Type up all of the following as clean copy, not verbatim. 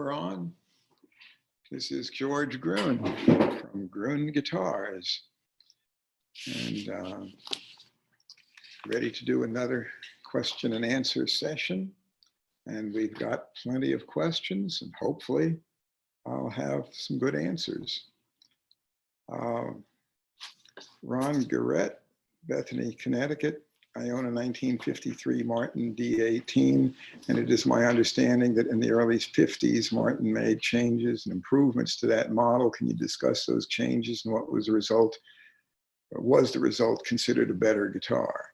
We're on. This is George Gruhn from Gruhn Guitars, and ready to do another question and answer session. And we've got plenty of questions, and hopefully I'll have some good answers. Ron Garrett, Bethany, Connecticut. I own a 1953 Martin D18, and it is my understanding that in the early 50s, Martin made changes and improvements to that model. Can you discuss those changes and what was the result? Or was the result considered a better guitar?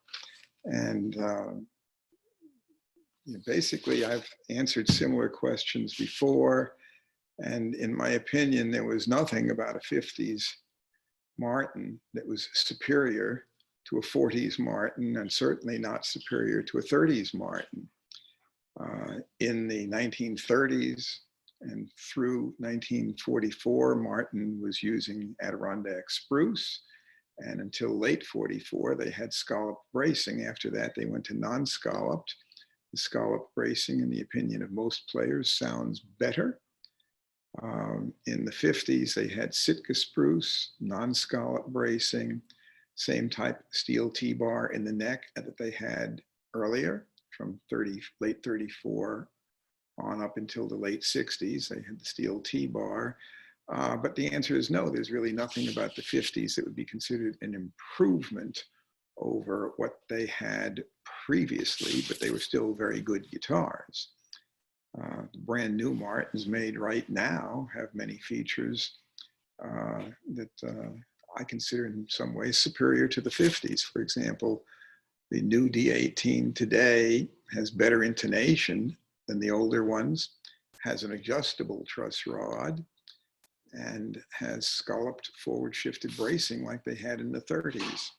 And basically, I've answered similar questions before, and in my opinion, there was nothing about a 50s Martin that was superior to a 40s Martin, and certainly not superior to a 30s Martin. In the 1930s and through 1944, Martin was using Adirondack spruce, and until late 44, they had scalloped bracing. After that, they went to non-scalloped. The scalloped bracing, in the opinion of most players, sounds better. In the 50s, they had Sitka spruce, non-scalloped bracing, same type steel T-bar in the neck that they had earlier, from late 34 on up until the late 60s. They had the steel T-bar. But the answer is no, there's really nothing about the 50s that would be considered an improvement over what they had previously, but they were still very good guitars. The brand new Martins made right now have many features that I consider in some ways superior to the 50s. For example, the new D18 today has better intonation than the older ones, has an adjustable truss rod, and has scalloped forward shifted bracing like they had in the 30s.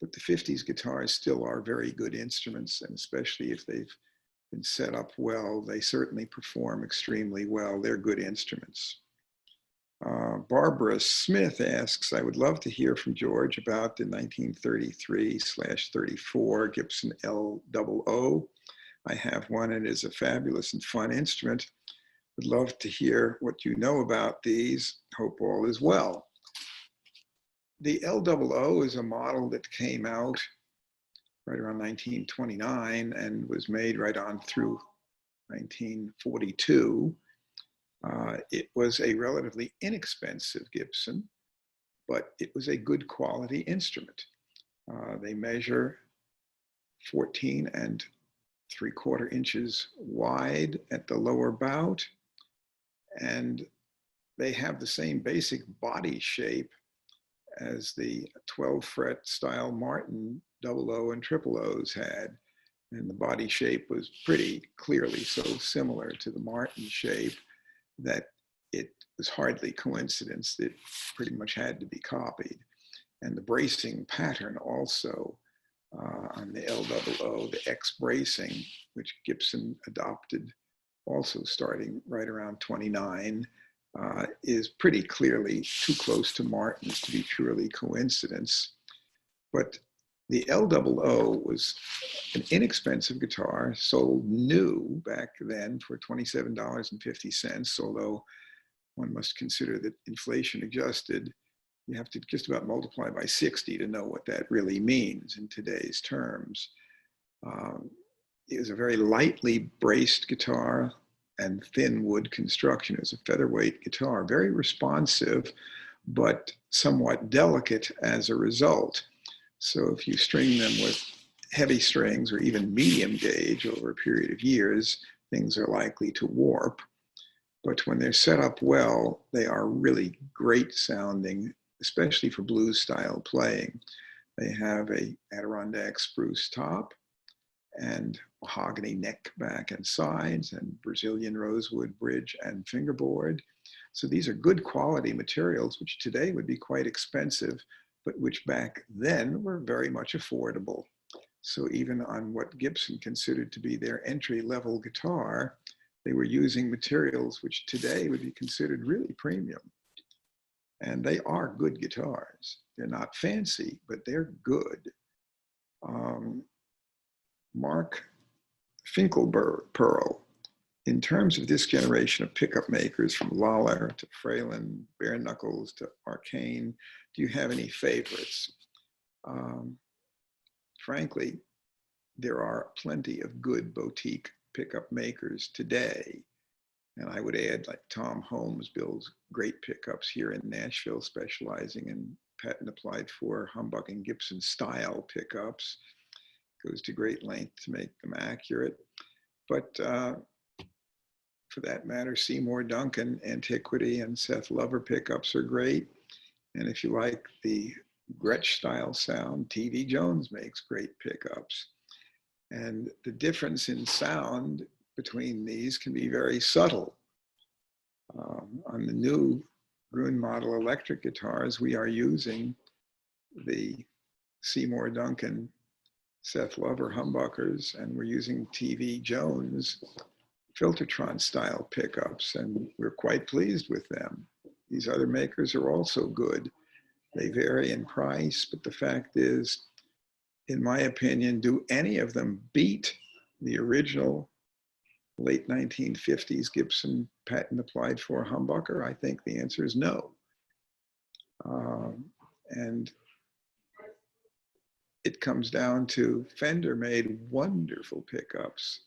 But the 50s guitars still are very good instruments, and especially if they've been set up well, they certainly perform extremely well. They're good instruments. Barbara Smith asks, I would love to hear from George about the 1933/34 Gibson L-00. I have one, and it is a fabulous and fun instrument. Would love to hear what you know about these. Hope all is well. The L-00 is a model that came out right around 1929 and was made right on through 1942. It was a relatively inexpensive Gibson, but it was a good quality instrument. They measure 14 3/4 inches wide at the lower bout, and they have the same basic body shape as the 12 fret style Martin 00 and 000s had. And the body shape was pretty clearly so similar to the Martin shape that it was hardly coincidence that it pretty much had to be copied. And the bracing pattern also on the L-00, the X bracing, which Gibson adopted also starting right around 29, is pretty clearly too close to Martin's to be purely coincidence. But the L-00 was an inexpensive guitar, sold new back then for $27.50, although one must consider that inflation adjusted, you have to just about multiply by 60 to know what that really means in today's terms. It was a very lightly braced guitar and thin wood construction. It was a featherweight guitar, very responsive, but somewhat delicate as a result. So if you string them with heavy strings or even medium gauge over a period of years, things are likely to warp. But when they're set up well, they are really great sounding, especially for blues style playing. They have a Adirondack spruce top and mahogany neck, back, and sides, and Brazilian rosewood bridge and fingerboard. So these are good quality materials, which today would be quite expensive, but which back then were very much affordable. So even on what Gibson considered to be their entry-level guitar, they were using materials which today would be considered really premium. And they are good guitars. They're not fancy, but they're good. Mark Finkelpearl in terms of this generation of pickup makers, from Lala to Fralin, Bare Knuckles to Arcane, do you have any favorites? Frankly, there are plenty of good boutique pickup makers today. And I would add, like Tom Holmes builds great pickups here in Nashville, specializing in patent applied for humbucking Gibson style pickups. Goes to great length to make them accurate. But for that matter, Seymour Duncan, Antiquity, and Seth Lover pickups are great. And if you like the Gretsch style sound, TV Jones makes great pickups. And the difference in sound between these can be very subtle. On the new Gruhn model electric guitars, we are using the Seymour Duncan Seth Lover humbuckers, and we're using TV Jones Filtertron style pickups, and we're quite pleased with them. These other makers are also good. They vary in price, but the fact is, in my opinion, do any of them beat the original late 1950s Gibson patent applied for humbucker? I think the answer is no. And it comes down to Fender made wonderful pickups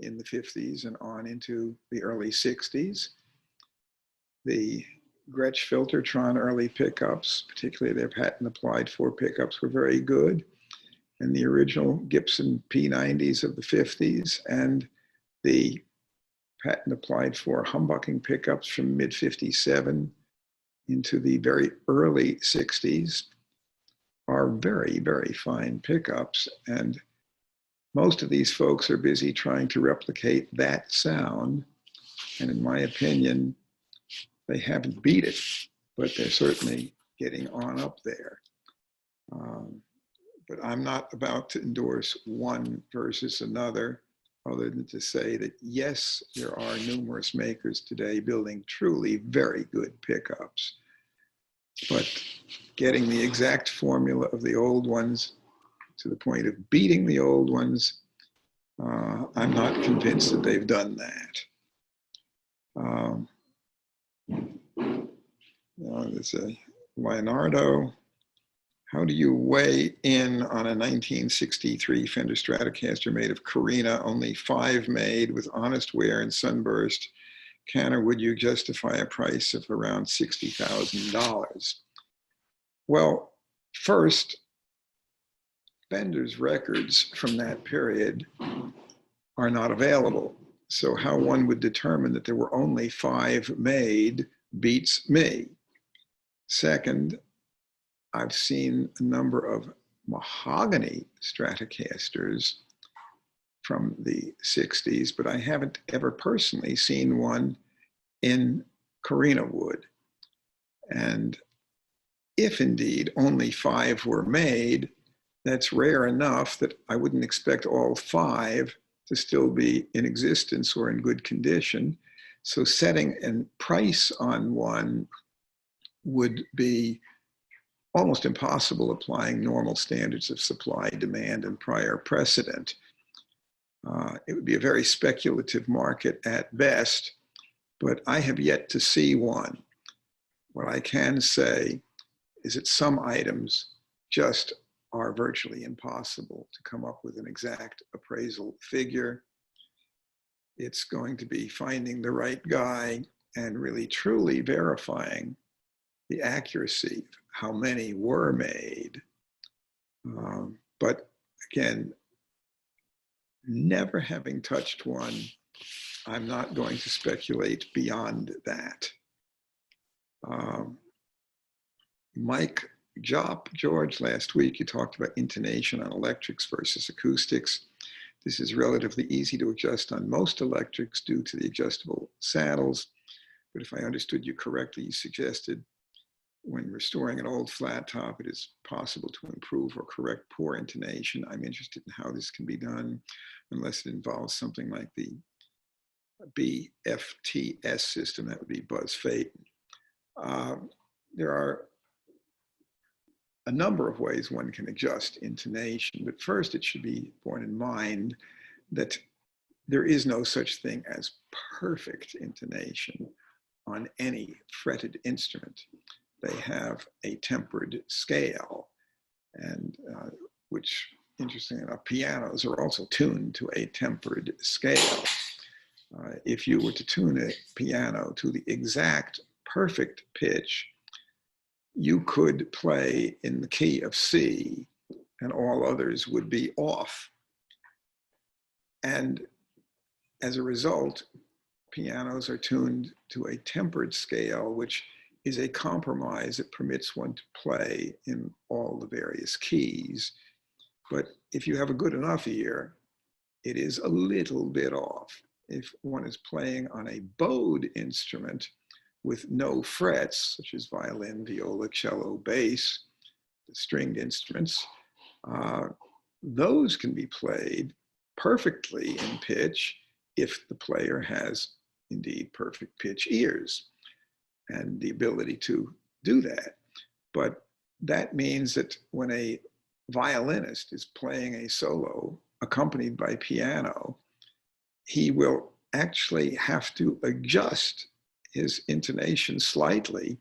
in the 50s and on into the early 60s. The Gretsch Filtertron early pickups, particularly their patent applied for pickups, were very good. And the original Gibson P90s of the 50s and the patent applied for humbucking pickups from mid 57 into the very early 60s are very, very fine pickups. And most of these folks are busy trying to replicate that sound. And in my opinion, they haven't beat it, but they're certainly getting on up there. But I'm not about to endorse one versus another, other than to say that, yes, there are numerous makers today building truly very good pickups. But getting the exact formula of the old ones to the point of beating the old ones, I'm not convinced that they've done that. There's a Leonardo. How do you weigh in on a 1963 Fender Stratocaster made of Carina, only 5 made, with honest wear and sunburst? Can or would you justify a price of around $60,000? Well, first, Fender's records from that period are not available. So how one would determine that there were only 5 made beats me. Second, I've seen a number of mahogany Stratocasters from the 60s, but I haven't ever personally seen one in Carina wood. And if indeed only 5 were made, that's rare enough that I wouldn't expect all 5 to still be in existence or in good condition. So setting a price on one would be almost impossible applying normal standards of supply, demand, and prior precedent. It would be a very speculative market at best, but I have yet to see one. What I can say is that some items just are virtually impossible to come up with an exact appraisal figure. It's going to be finding the right guy and really truly verifying the accuracy of how many were made. But again, never having touched one, I'm not going to speculate beyond that. Mike George, last week you talked about intonation on electrics versus acoustics. This is relatively easy to adjust on most electrics due to the adjustable saddles. But if I understood you correctly, you suggested when restoring an old flat top, it is possible to improve or correct poor intonation. I'm interested in how this can be done, unless it involves something like the BFTS system, that would be Buzz Phaeton. There are a number of ways one can adjust intonation, but first it should be borne in mind that there is no such thing as perfect intonation on any fretted instrument. They have a tempered scale, and which, interestingly enough, pianos are also tuned to a tempered scale. If you were to tune a piano to the exact perfect pitch, you could play in the key of C and all others would be off. And as a result, pianos are tuned to a tempered scale, which is a compromise that permits one to play in all the various keys. But if you have a good enough ear, it is a little bit off. If one is playing on a bowed instrument with no frets, such as violin, viola, cello, bass, the stringed instruments, those can be played perfectly in pitch if the player has indeed perfect pitch ears and the ability to do that. But that means that when a violinist is playing a solo accompanied by piano, he will actually have to adjust his intonation slightly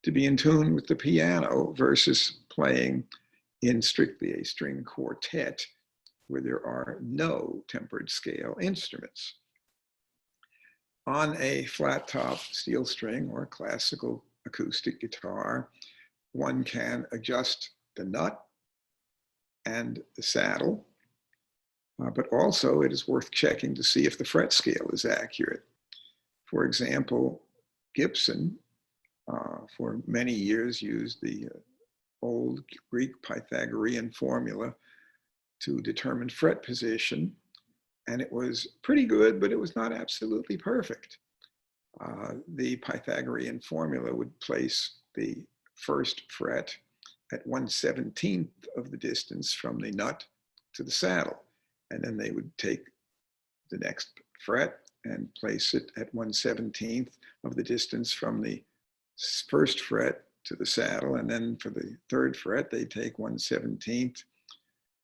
to be in tune with the piano versus playing in strictly a string quartet where there are no tempered scale instruments. On a flat top steel string or classical acoustic guitar, one can adjust the nut and the saddle, but also it is worth checking to see if the fret scale is accurate. For example, Gibson, for many years, used the old Greek Pythagorean formula to determine fret position, and it was pretty good, but it was not absolutely perfect. The Pythagorean formula would place the first fret at 1/17 of the distance from the nut to the saddle, and then they would take the next fret and place it at 1/17 of the distance from the first fret to the saddle, and then for the third fret, they take 1/17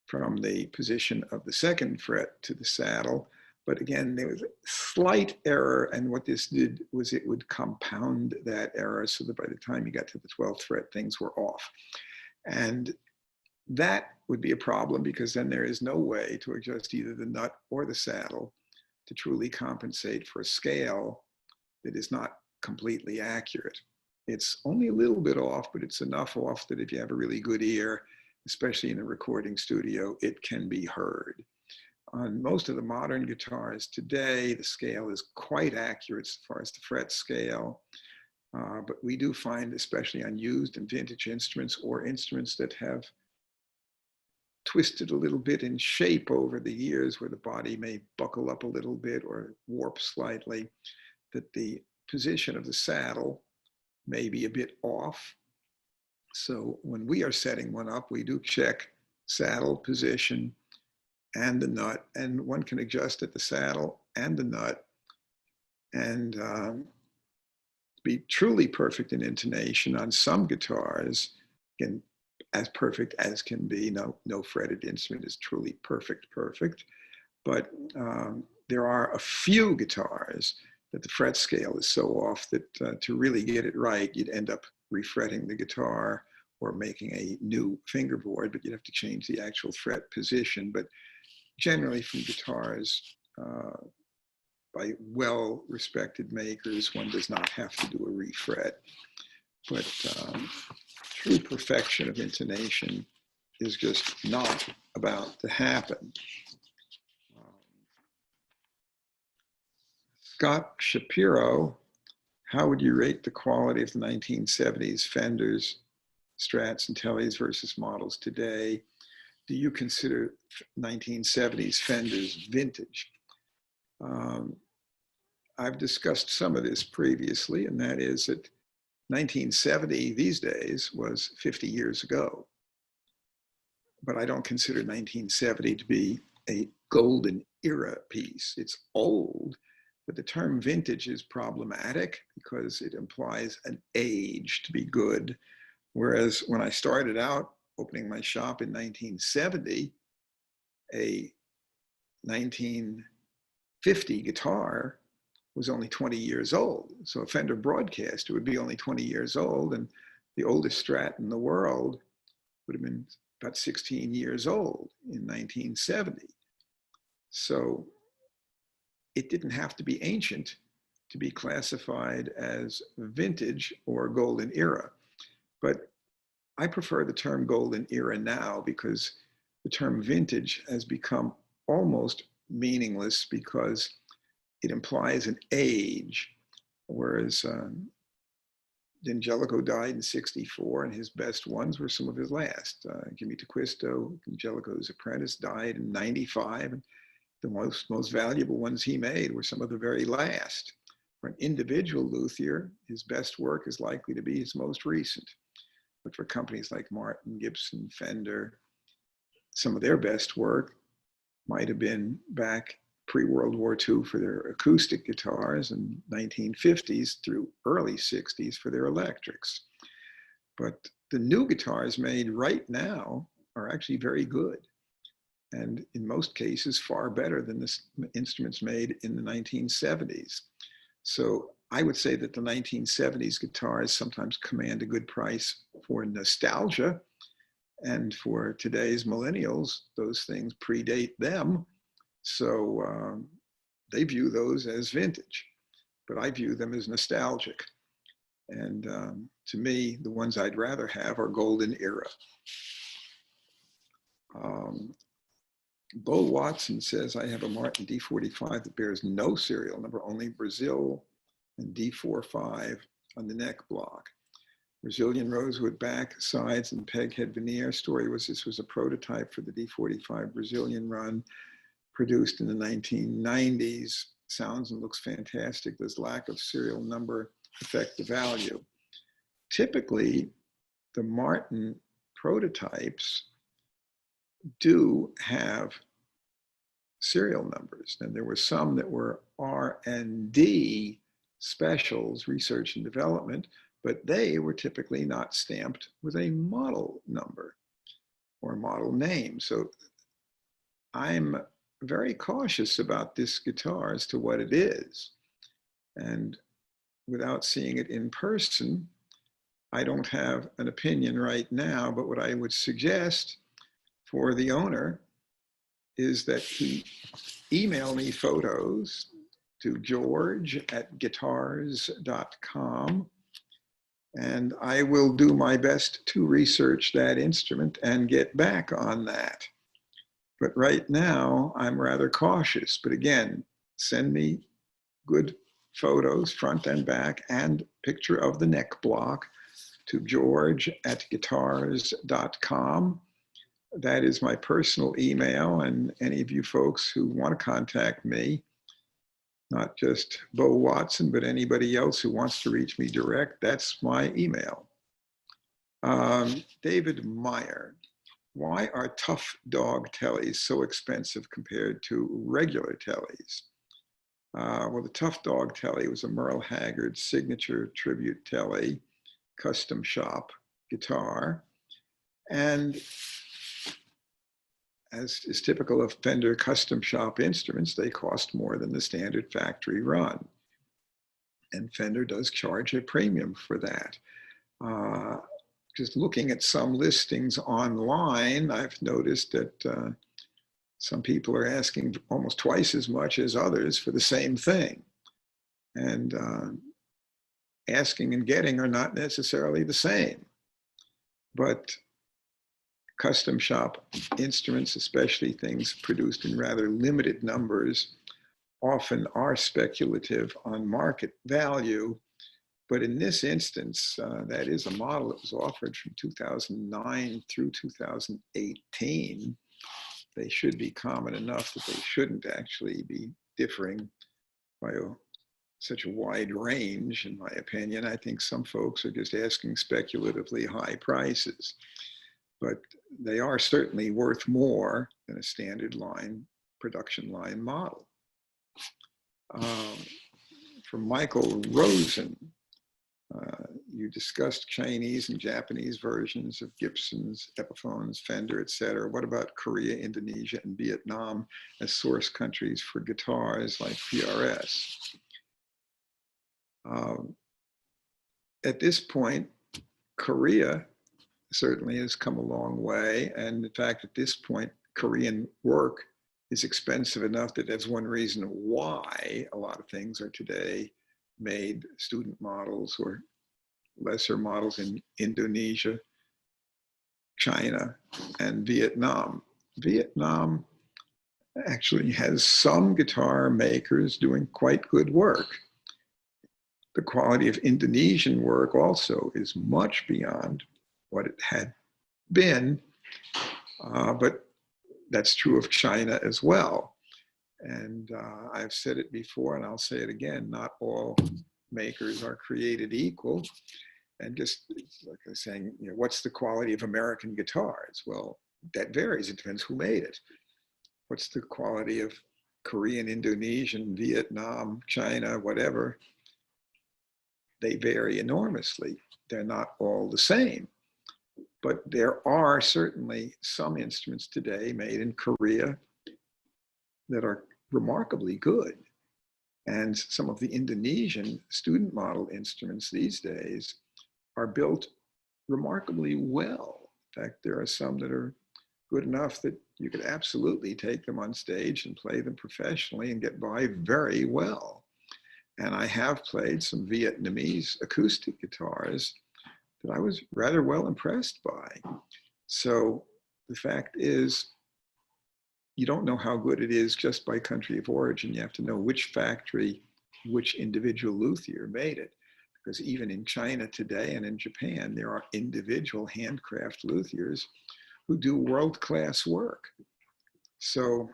from the position of the second fret to the saddle. But again, there was a slight error, and what this did was it would compound that error so that by the time you got to the 12th fret, things were off. And that would be a problem because then there is no way to adjust either the nut or the saddle to truly compensate for a scale that is not completely accurate. It's only a little bit off, but it's enough off that if you have a really good ear, especially in a recording studio, it can be heard. On most of the modern guitars today, the scale is quite accurate as far as the fret scale, but we do find, especially on used and vintage instruments or instruments that have twisted a little bit in shape over the years where the body may buckle up a little bit or warp slightly, that the position of the saddle may be a bit off. So when we are setting one up, we do check saddle position and the nut, and one can adjust at the saddle and the nut and be truly perfect in intonation on some guitars, again, as perfect as can be. No fretted instrument is truly perfect, but there are a few guitars that the fret scale is so off that to really get it right, you'd end up refretting the guitar or making a new fingerboard, but you'd have to change the actual fret position. But generally from guitars by well-respected makers, one does not have to do a refret. But true perfection of intonation is just not about to happen. Scott Shapiro, how would you rate the quality of the 1970s Fenders, Strats, and Tellys versus models today? Do you consider 1970s Fenders vintage? I've discussed some of this previously, and that is that 1970 these days was 50 years ago. But I don't consider 1970 to be a golden era piece. It's old, but the term vintage is problematic because it implies an age to be good. Whereas when I started out opening my shop in 1970, a 50 guitar was only 20 years old. So a Fender Broadcaster would be only 20 years old, and the oldest Strat in the world would have been about 16 years old in 1970. So it didn't have to be ancient to be classified as vintage or golden era. But I prefer the term golden era now because the term vintage has become almost meaningless because it implies an age, whereas D'Angelico died in '64, and his best ones were some of his last. Jimmy D'Acquisto, D'Angelico's apprentice, died in '95, and the most valuable ones he made were some of the very last. For an individual luthier, his best work is likely to be his most recent. But for companies like Martin, Gibson, Fender, some of their best work might have been back pre-World War II for their acoustic guitars, and 1950s through early 60s for their electrics. But the new guitars made right now are actually very good, and in most cases far better than the instruments made in the 1970s. So I would say that the 1970s guitars sometimes command a good price for nostalgia, and for today's millennials, those things predate them. So they view those as vintage, but I view them as nostalgic. And to me, the ones I'd rather have are golden era. Bo Watson says, I have a Martin D45 that bears no serial number, only Brazil and D45 on the neck block. Brazilian rosewood back, sides, and peg head veneer. Story was this was a prototype for the D45 Brazilian run, produced in the 1990s. Sounds and looks fantastic. Does lack of serial number affect the value? Typically, the Martin prototypes do have serial numbers. And there were some that were R&D specials, research and development, but they were typically not stamped with a model number or model name. So I'm very cautious about this guitar as to what it is. And without seeing it in person, I don't have an opinion right now, but what I would suggest for the owner is that he email me photos to george@guitars.com, and I will do my best to research that instrument and get back on that. But right now, I'm rather cautious. But again, send me good photos, front and back, and picture of the neck block to george@guitars.com. That is my personal email, and any of you folks who want to contact me, not just Bo Watson, but anybody else who wants to reach me direct, that's my email. David Meyer, why are Tough Dog tellies so expensive compared to regular tellies? Well, the Tough Dog telly was a Merle Haggard signature tribute telly, custom shop guitar. And as is typical of Fender custom shop instruments, they cost more than the standard factory run. And Fender does charge a premium for that. Just looking at some listings online, I've noticed that some people are asking almost twice as much as others for the same thing. And asking and getting are not necessarily the same. But custom shop instruments, especially things produced in rather limited numbers, often are speculative on market value. But in this instance, that is a model that was offered from 2009 through 2018. They should be common enough that they shouldn't actually be differing by such a wide range, in my opinion. I think some folks are just asking speculatively high prices. But they are certainly worth more than a standard line, production line model. From Michael Rosen, you discussed Chinese and Japanese versions of Gibsons, Epiphones, Fender, etc. What about Korea, Indonesia, and Vietnam as source countries for guitars like PRS? At this point, Korea certainly has come a long way. And in fact, at this point, Korean work is expensive enough that that's one reason why a lot of things are today made student models or lesser models in Indonesia, China, and Vietnam. Vietnam actually has some guitar makers doing quite good work. The quality of Indonesian work also is much beyond what it had been, but that's true of China as well. And I've said it before, and I'll say it again, not all makers are created equal. And just like I was saying, you know, what's the quality of American guitars? Well, that varies. It depends who made it. What's the quality of Korean, Indonesian, Vietnam, China, whatever? They vary enormously. They're not all the same. But there are certainly some instruments today made in Korea that are remarkably good. And some of the Indonesian student model instruments these days are built remarkably well. In fact, there are some that are good enough that you could absolutely take them on stage and play them professionally and get by very well. And I have played some Vietnamese acoustic guitars that I was rather well impressed by. So the fact is, you don't know how good it is just by country of origin. You have to know which factory, which individual luthier made it. Because even in China today and in Japan, there are individual handcraft luthiers who do world-class work. So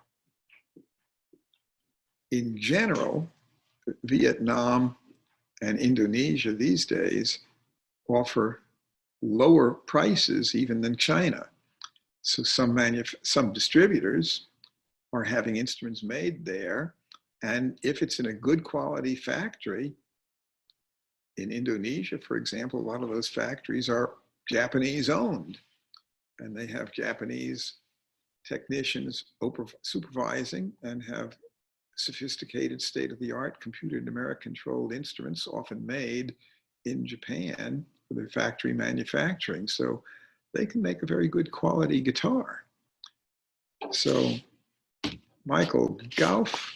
in general, Vietnam and Indonesia these days offer lower prices even than China. So some distributors are having instruments made there. And if it's in a good quality factory, in Indonesia, for example, a lot of those factories are Japanese owned. And they have Japanese technicians supervising and have sophisticated state-of-the-art computer numeric controlled instruments often made in Japan for their factory manufacturing. So they can make a very good quality guitar. So Michael, Gauff,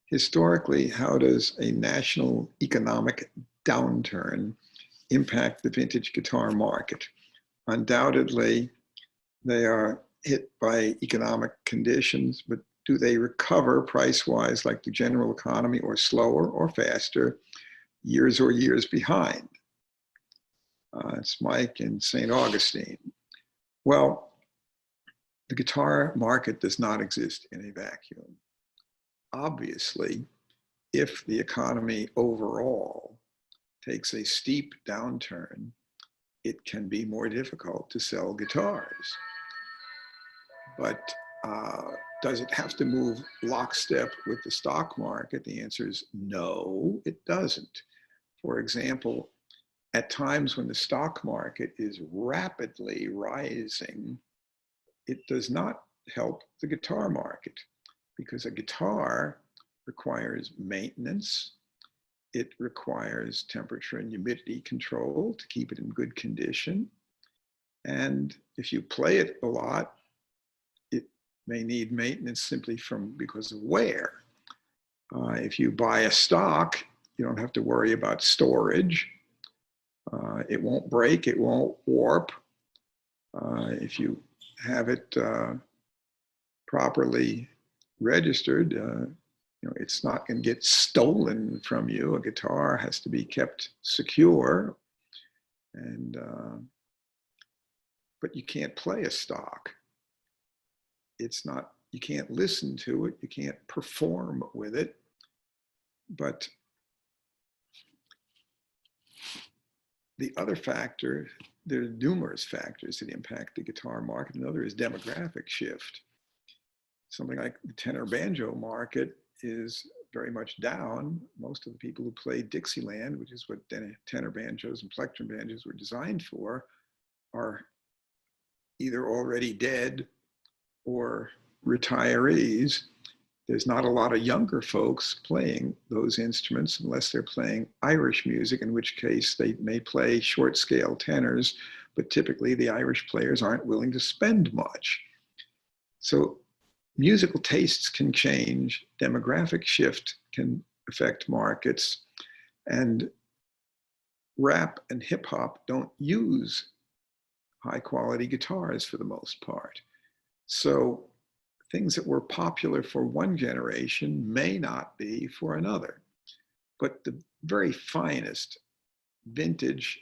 historically, how does a national economic downturn impact the vintage guitar market? Undoubtedly, they are hit by economic conditions, but do they recover price-wise like the general economy, or slower or faster, years or years behind? It's Mike in St. Augustine. Well, the guitar market does not exist in a vacuum. Obviously, if the economy overall takes a steep downturn, it can be more difficult to sell guitars. But does it have to move lockstep with the stock market? The answer is no, it doesn't. For example, at times when the stock market is rapidly rising, it does not help the guitar market, because a guitar requires maintenance. It requires temperature and humidity control to keep it in good condition. And if you play it a lot, it may need maintenance simply because of wear. If you buy a stock, you don't have to worry about storage. It won't break, it won't warp. If you have it properly registered, it's not going to get stolen from you. A guitar has to be kept secure, and but you can't play a stock. It's not, you can't listen to it, you can't perform with it. But the other factor, there are numerous factors that impact the guitar market. Another is demographic shift. Something like the tenor banjo market is very much down. Most of the people who played Dixieland, which is what tenor banjos and plectrum banjos were designed for, are either already dead or retirees. There's not a lot of younger folks playing those instruments unless they're playing Irish music, in which case they may play short scale tenors, but typically the Irish players aren't willing to spend much. So musical tastes can change, demographic shift can affect markets, and rap and hip hop don't use high quality guitars for the most part. So things that were popular for one generation may not be for another. But the very finest vintage,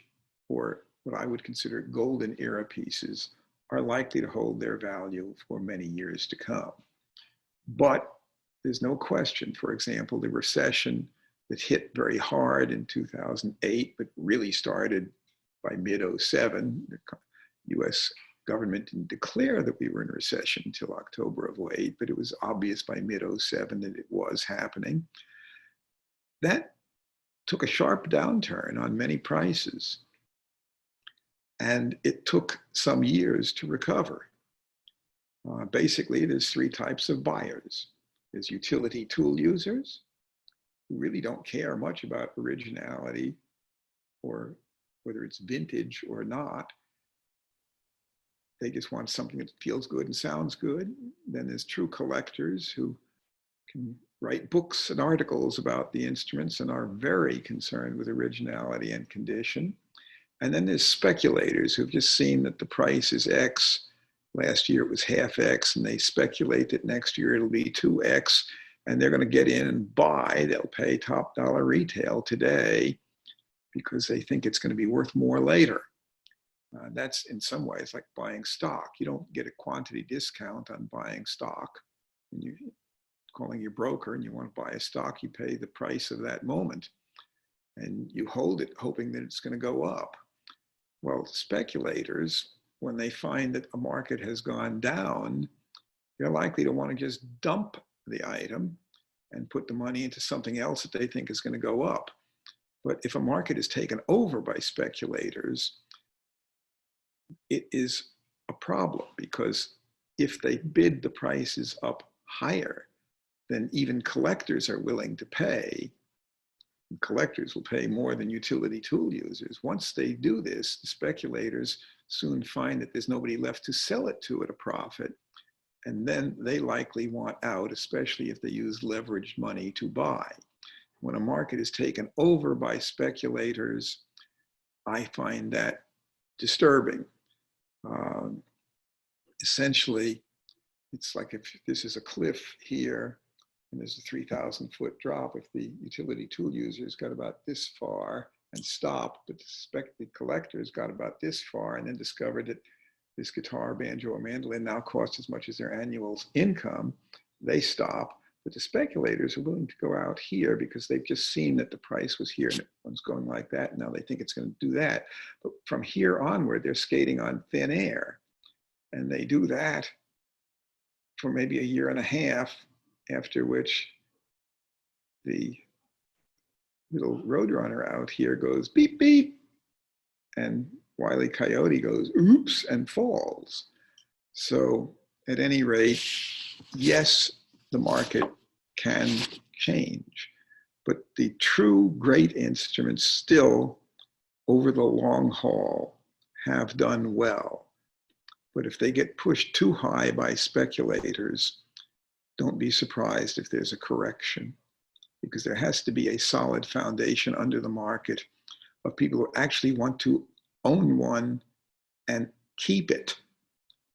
or what I would consider golden era pieces, are likely to hold their value for many years to come. But there's no question, for example, the recession that hit very hard in 2008, but really started by mid-07. The US government didn't declare that we were in recession until October of 08, but it was obvious by mid-07 that it was happening. That took a sharp downturn on many prices, and it took some years to recover. Basically, there's three types of buyers. There's utility tool users who really don't care much about originality or whether it's vintage or not. They just want something that feels good and sounds good. Then there's true collectors who can write books and articles about the instruments and are very concerned with originality and condition. And then there's speculators who've just seen that the price is X. Last year it was half X, and they speculate that next year it'll be 2X, and they're going to get in and buy. They'll pay top dollar retail today because they think it's going to be worth more later. That's in some ways like buying stock. You don't get a quantity discount on buying stock. When you're calling your broker and you want to buy a stock, you pay the price of that moment and you hold it hoping that it's going to go up. Well, speculators, when they find that a market has gone down, they're likely to want to just dump the item and put the money into something else that they think is going to go up. But if a market is taken over by speculators, it is a problem, because if they bid the prices up higher than even collectors are willing to pay, and collectors will pay more than utility tool users. Once they do this, the speculators soon find that there's nobody left to sell it to at a profit. And then they likely want out, especially if they use leveraged money to buy. When a market is taken over by speculators, I find that disturbing. Essentially, it's like if this is a cliff here and there's a 3,000-foot drop, if the utility tool users got about this far and stopped, but the collectors got about this far and then discovered that this guitar, banjo, or mandolin now costs as much as their annual income, they stop. But the speculators are willing to go out here because they've just seen that the price was here and it was going like that. And now they think it's going to do that. But from here onward, they're skating on thin air. And they do that for maybe a year and a half, after which the little roadrunner out here goes beep, beep. And Wile E. Coyote goes oops and falls. So at any rate, yes, the market can change, but the true great instruments still, over the long haul, have done well. But if they get pushed too high by speculators, don't be surprised if there's a correction, because there has to be a solid foundation under the market of people who actually want to own one and keep it.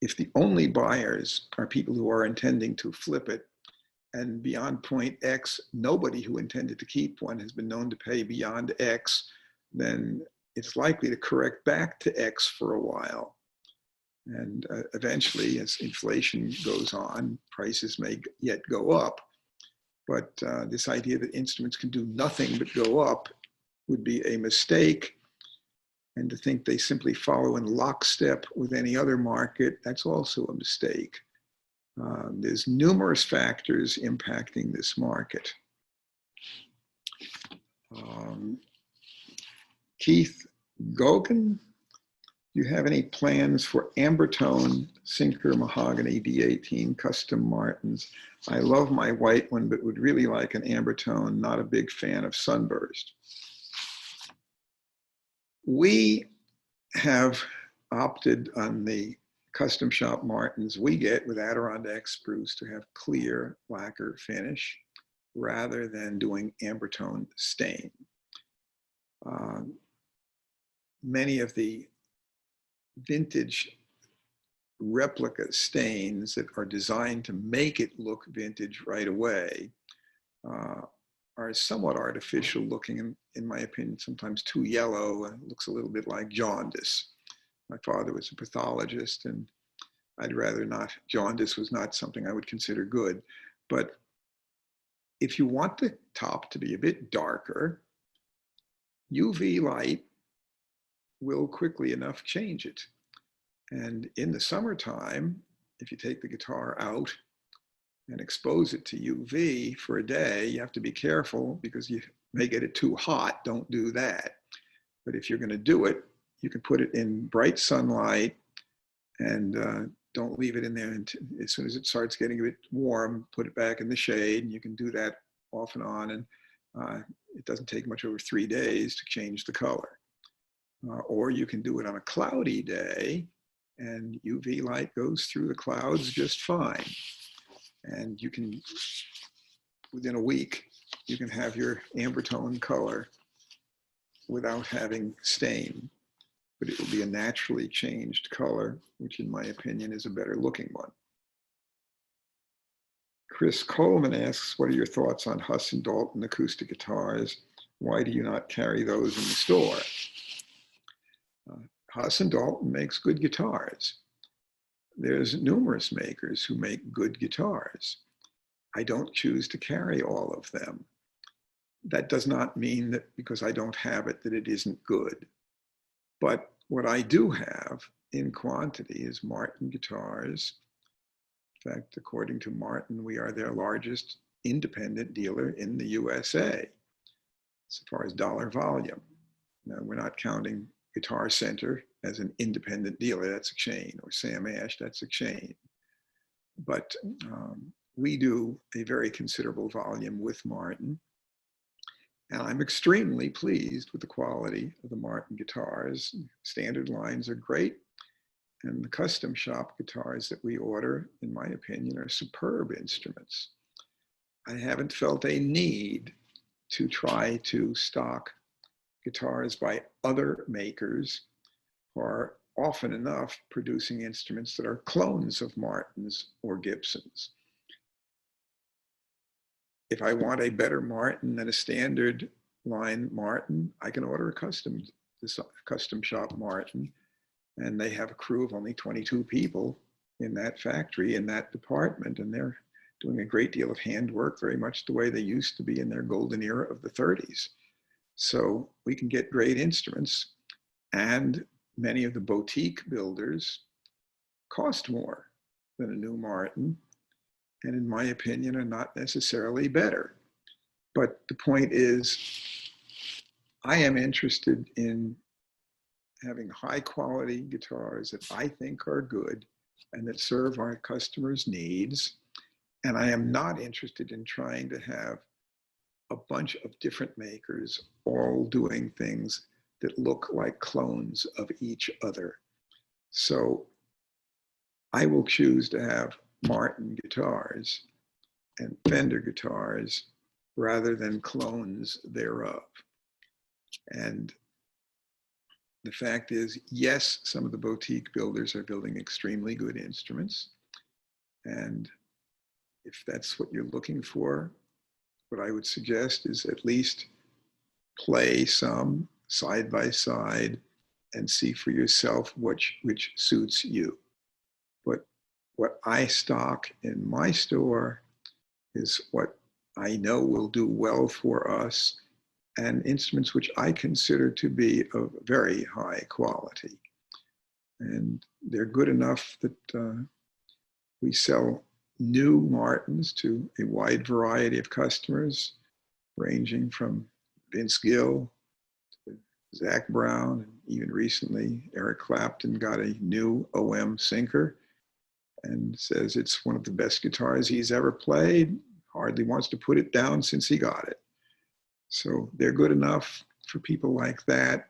If the only buyers are people who are intending to flip it, and beyond point X, nobody who intended to keep one has been known to pay beyond X, then it's likely to correct back to X for a while. And eventually, as inflation goes on, prices may yet go up. But this idea that instruments can do nothing but go up would be a mistake. And to think they simply follow in lockstep with any other market, that's also a mistake. There's numerous factors impacting this market. Keith Gogan, do you have any plans for ambertone sinker mahogany D18 custom Martins? I love my white one, but would really like an ambertone. Not a big fan of sunburst. We have opted on the custom shop Martins we get with Adirondack spruce to have clear lacquer finish rather than doing ambertone stain. Many of the vintage replica stains that are designed to make it look vintage right away are somewhat artificial looking, in my opinion, sometimes too yellow, and looks a little bit like jaundice. My father was a pathologist, and I'd rather not, jaundice was not something I would consider good. But if you want the top to be a bit darker, UV light will quickly enough change it. And in the summertime, if you take the guitar out and expose it to UV for a day, you have to be careful because you may get it too hot. Don't do that. But if you're going to do it, you can put it in bright sunlight and don't leave it in there. And as soon as it starts getting a bit warm, put it back in the shade. And you can do that off and on. And it doesn't take much over 3 days to change the color. Or you can do it on a cloudy day and UV light goes through the clouds just fine. And you can, within a week, you can have your ambertone color without having stain. But it will be a naturally changed color, which in my opinion is a better looking one. Chris Coleman asks, what are your thoughts on Huss and Dalton acoustic guitars? Why do you not carry those in the store? Huss and Dalton makes good guitars. There's numerous makers who make good guitars. I don't choose to carry all of them. That does not mean that because I don't have it, that it isn't good. But what I do have in quantity is Martin guitars. In fact, according to Martin, we are their largest independent dealer in the USA, as far as dollar volume. Now, we're not counting Guitar Center as an independent dealer, that's a chain, or Sam Ash, that's a chain. But we do a very considerable volume with Martin. And I'm extremely pleased with the quality of the Martin guitars. Standard lines are great. And the custom shop guitars that we order, in my opinion, are superb instruments. I haven't felt a need to try to stock guitars by other makers who are often enough producing instruments that are clones of Martins or Gibsons. If I want a better Martin than a standard line Martin, I can order a custom shop Martin, and they have a crew of only 22 people in that factory, in that department, and they're doing a great deal of handwork, very much the way they used to be in their golden era of the 30s. So we can get great instruments, and many of the boutique builders cost more than a new Martin, and in my opinion are not necessarily better. But the point is, I am interested in having high quality guitars that I think are good and that serve our customers' needs. And I am not interested in trying to have a bunch of different makers all doing things that look like clones of each other. So I will choose to have Martin guitars and Fender guitars rather than clones thereof. And the fact is, yes, some of the boutique builders are building extremely good instruments. And if that's what you're looking for, what I would suggest is at least play some side by side and see for yourself which suits you. But what I stock in my store is what I know will do well for us, and instruments which I consider to be of very high quality. And they're good enough that we sell new Martins to a wide variety of customers, ranging from Vince Gill, Zach Brown, and even recently Eric Clapton got a new OM Sinker and says it's one of the best guitars he's ever played. Hardly wants to put it down since he got it. So they're good enough for people like that.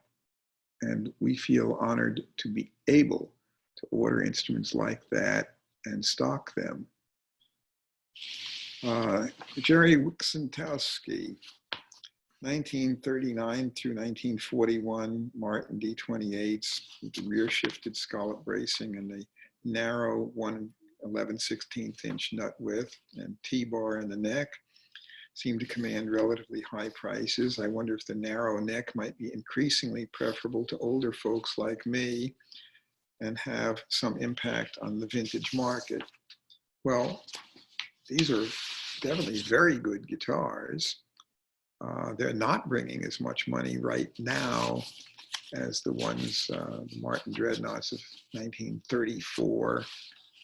And we feel honored to be able to order instruments like that and stock them. Jerry Wiksentowski, 1939 through 1941, Martin D28s with the rear shifted scallop bracing and the narrow 1/11/16 inch nut width and T-bar in the neck seem to command relatively high prices. I wonder if the narrow neck might be increasingly preferable to older folks like me and have some impact on the vintage market. Well, these are definitely very good guitars. They're not bringing as much money right now as the ones, the Martin Dreadnoughts of 1934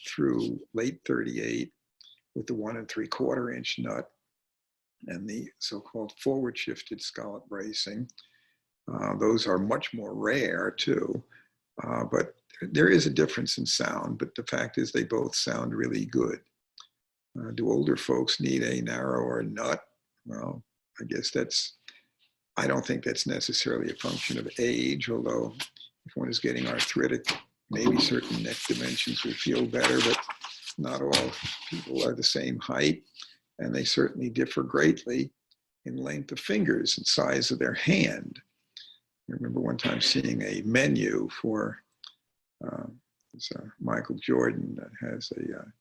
through late 38 with the 1 3/4 inch nut and the so-called forward shifted scallop bracing. Those are much more rare too, but there is a difference in sound, but the fact is they both sound really good. Do older folks need a narrower nut? Well, I guess I don't think that's necessarily a function of age, although if one is getting arthritic, maybe certain neck dimensions will feel better, but not all people are the same height, and they certainly differ greatly in length of fingers and size of their hand. I remember one time seeing a menu for Michael Jordan that has a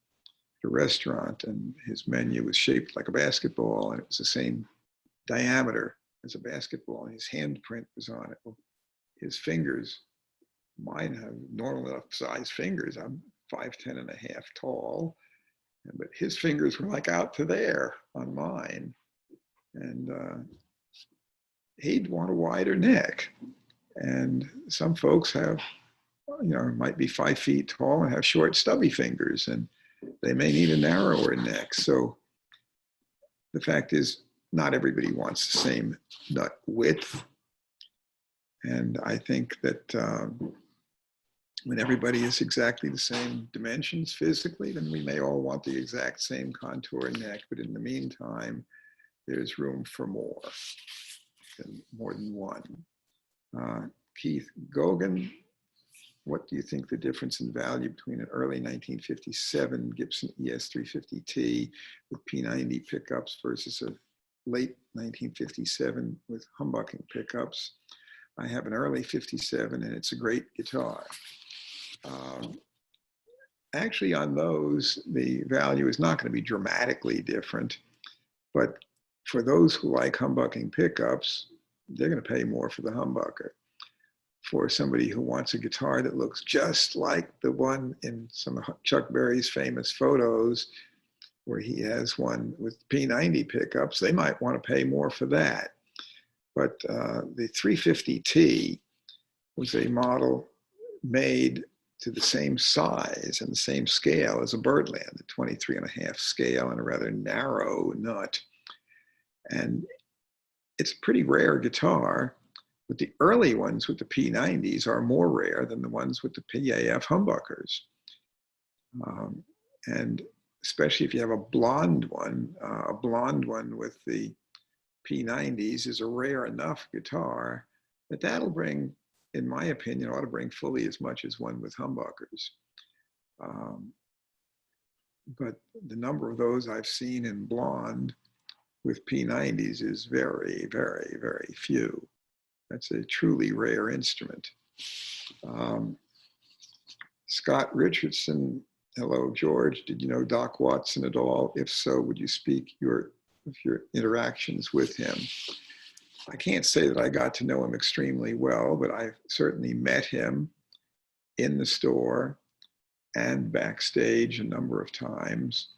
restaurant, and his menu was shaped like a basketball, and it was the same diameter as a basketball, and his handprint was on it. Well, his fingers, mine have normal enough size fingers. I'm 5'10" and a half tall, but his fingers were like out to there on mine. And he'd want a wider neck. And some folks have, might be 5 feet tall and have short, stubby fingers, and they may need a narrower neck. So the fact is, not everybody wants the same nut width. And I think that when everybody is exactly the same dimensions physically, then we may all want the exact same contour neck. But in the meantime, there's room for more than one. Keith Gogan, what do you think the difference in value between an early 1957 Gibson ES350T with P90 pickups versus a late 1957 with humbucking pickups? I have an early 57 and it's a great guitar. Actually on those, the value is not going to be dramatically different, but for those who like humbucking pickups, they're going to pay more for the humbucker. For somebody who wants a guitar that looks just like the one in some of Chuck Berry's famous photos, where he has one with P90 pickups, they might want to pay more for that. But the 350T was a model made to the same size and the same scale as a Birdland, the 23.5 scale and a rather narrow nut. And it's a pretty rare guitar, but the early ones with the P90s are more rare than the ones with the PAF humbuckers. And especially if you have a blonde one with the P90s is a rare enough guitar that that'll bring, in my opinion, ought to bring fully as much as one with humbuckers. But the number of those I've seen in blonde with P90s is very, very, very few. That's a truly rare instrument. Scott Richardson, hello, George. Did you know Doc Watson at all? If so, would you speak of your interactions with him? I can't say that I got to know him extremely well, but I certainly met him in the store and backstage a number of times.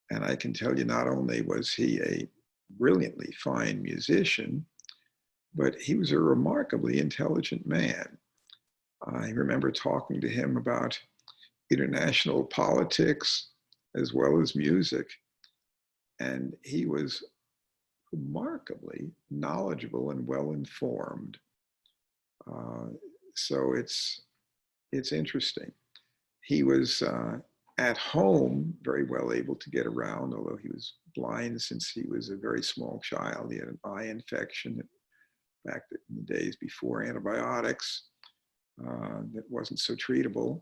And I can tell you, not only was he a brilliantly fine musician, but he was a remarkably intelligent man. I remember talking to him about international politics as well as music. And he was remarkably knowledgeable and well-informed. So it's interesting. He was at home very well able to get around, although he was blind since he was a very small child. He had an eye infection back in the days before antibiotics that wasn't so treatable.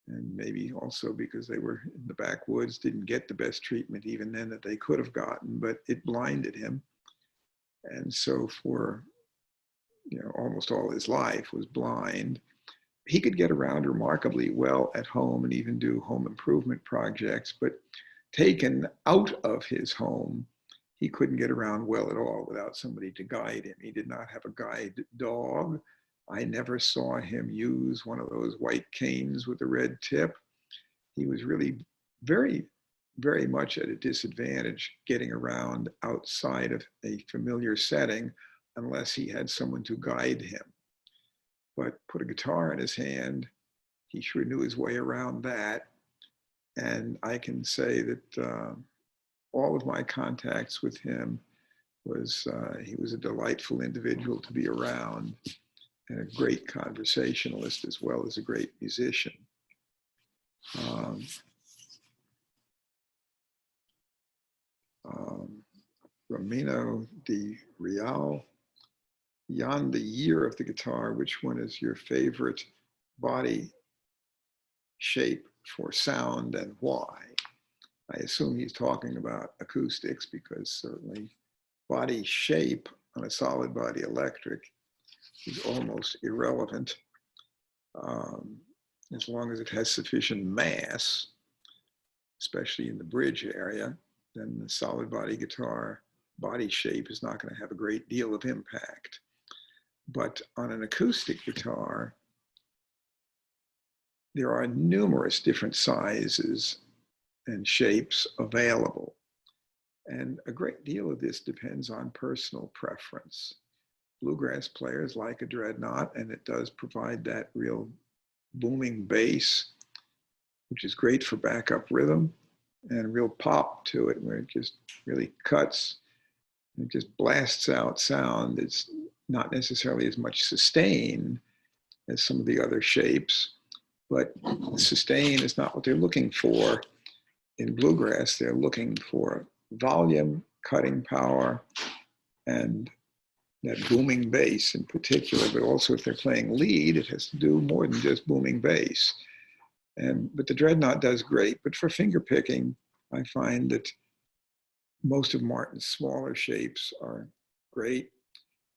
And maybe also because they were in the backwoods, didn't get the best treatment even then that they could have gotten, but it blinded him. And so for almost all his life was blind. He could get around remarkably well at home and even do home improvement projects, but taken out of his home, he couldn't get around well at all without somebody to guide him. He did not have a guide dog. I never saw him use one of those white canes with a red tip. He was really very, very much at a disadvantage getting around outside of a familiar setting unless he had someone to guide him. But put a guitar in his hand, he sure knew his way around that. And I can say that all of my contacts with him was, he was a delightful individual to be around, and a great conversationalist as well as a great musician. Romino Di Real, beyond the year of the guitar, which one is your favorite body shape for sound and why? I assume he's talking about acoustics, because certainly body shape on a solid body electric is almost irrelevant as long as it has sufficient mass, especially in the bridge area. Then the solid body guitar body shape is not going to have a great deal of impact. But on an acoustic guitar, there are numerous different sizes and shapes available. And a great deal of this depends on personal preference. Bluegrass players like a dreadnought, and it does provide that real booming bass, which is great for backup rhythm, and real pop to it, where it just really cuts, it just blasts out sound. It's not necessarily as much sustain as some of the other shapes, but sustain is not what they're looking for. In bluegrass, they're looking for volume, cutting power, and that booming bass in particular, but also if they're playing lead, it has to do more than just booming bass. But the dreadnought does great, but for finger picking, I find that most of Martin's smaller shapes are great.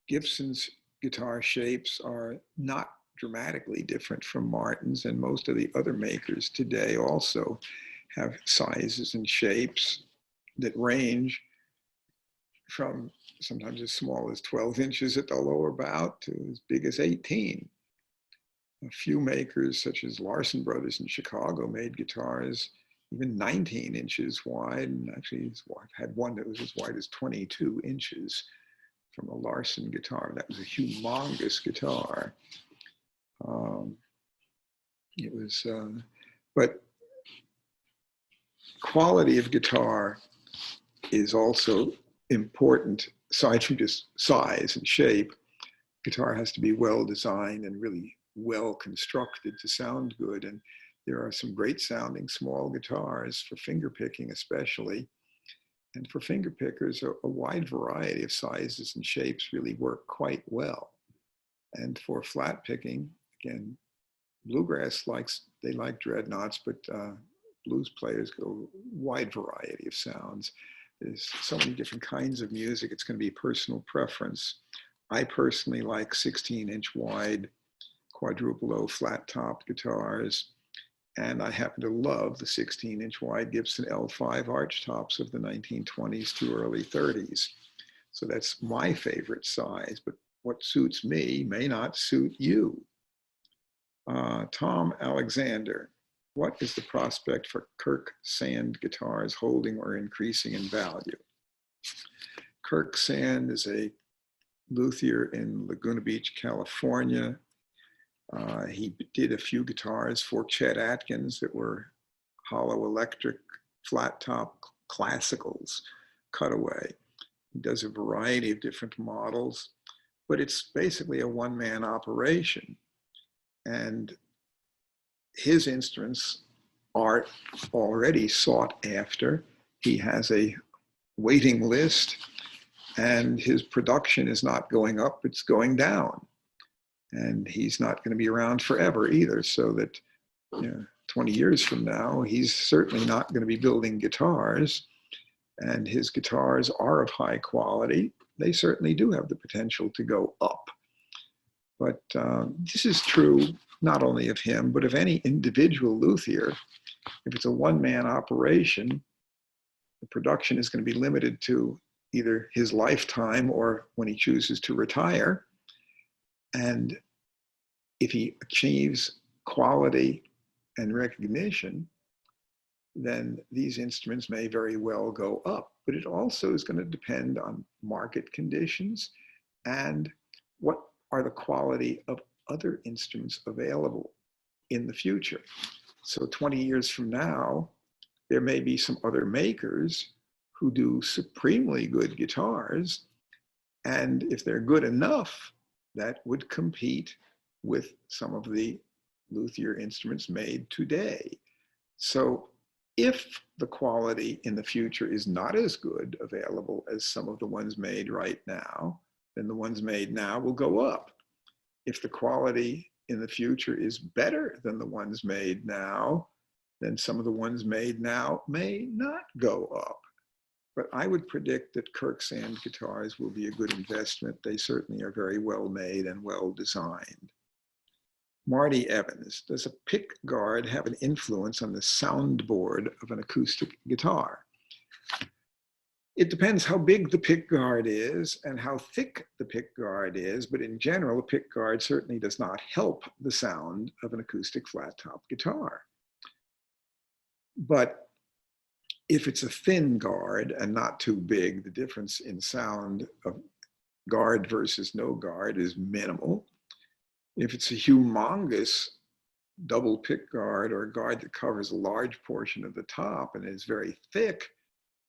Gibson's guitar shapes are not dramatically different from Martin's, and most of the other makers today also have sizes and shapes that range from sometimes as small as 12 inches at the lower bout to as big as 18. A few makers, such as Larson Brothers in Chicago, made guitars even 19 inches wide, and actually his wife had one that was as wide as 22 inches from a Larson guitar. That was a humongous guitar. But quality of guitar is also important. Aside from just size and shape, guitar has to be well designed and really well constructed to sound good. And there are some great sounding small guitars for finger picking especially. And for finger pickers, a wide variety of sizes and shapes really work quite well. And for flat picking, again, bluegrass they like dreadnoughts, but blues players go wide variety of sounds. There's so many different kinds of music. It's going to be personal preference. I personally like 16-inch wide quadruple O flat topped guitars. And I happen to love the 16-inch wide Gibson L-00 arch tops of the 1920s to early 30s. So that's my favorite size, but what suits me may not suit you. Tom Alexander, what is the prospect for Kirk Sand guitars holding or increasing in value? Kirk Sand is a luthier in Laguna Beach, California. He did a few guitars for Chet Atkins that were hollow electric, flat top classicals, cutaway. He does a variety of different models, but it's basically a one-man operation. And his instruments are already sought after. He has a waiting list, and his production is not going up, it's going down. And he's not going to be around forever either, so that 20 years from now, he's certainly not going to be building guitars, and his guitars are of high quality. They certainly do have the potential to go up. But this is true not only of him, but of any individual luthier. If it's a one-man operation, the production is going to be limited to either his lifetime or when he chooses to retire. And if he achieves quality and recognition, then these instruments may very well go up. But it also is going to depend on market conditions and what are the quality of other instruments available in the future. So 20 years from now, there may be some other makers who do supremely good guitars, and if they're good enough, that would compete with some of the luthier instruments made today. So if the quality in the future is not as good available as some of the ones made right now, then the ones made now will go up. If the quality in the future is better than the ones made now, then some of the ones made now may not go up. But I would predict that Kirksand guitars will be a good investment. They certainly are very well made and well designed. Marty Evans, does a pickguard have an influence on the soundboard of an acoustic guitar? It depends how big the pickguard is and how thick the pickguard is, but in general, a pickguard certainly does not help the sound of an acoustic flat-top guitar. But if it's a thin guard and not too big, the difference in sound of guard versus no guard is minimal. If it's a humongous double pickguard or a guard that covers a large portion of the top and is very thick,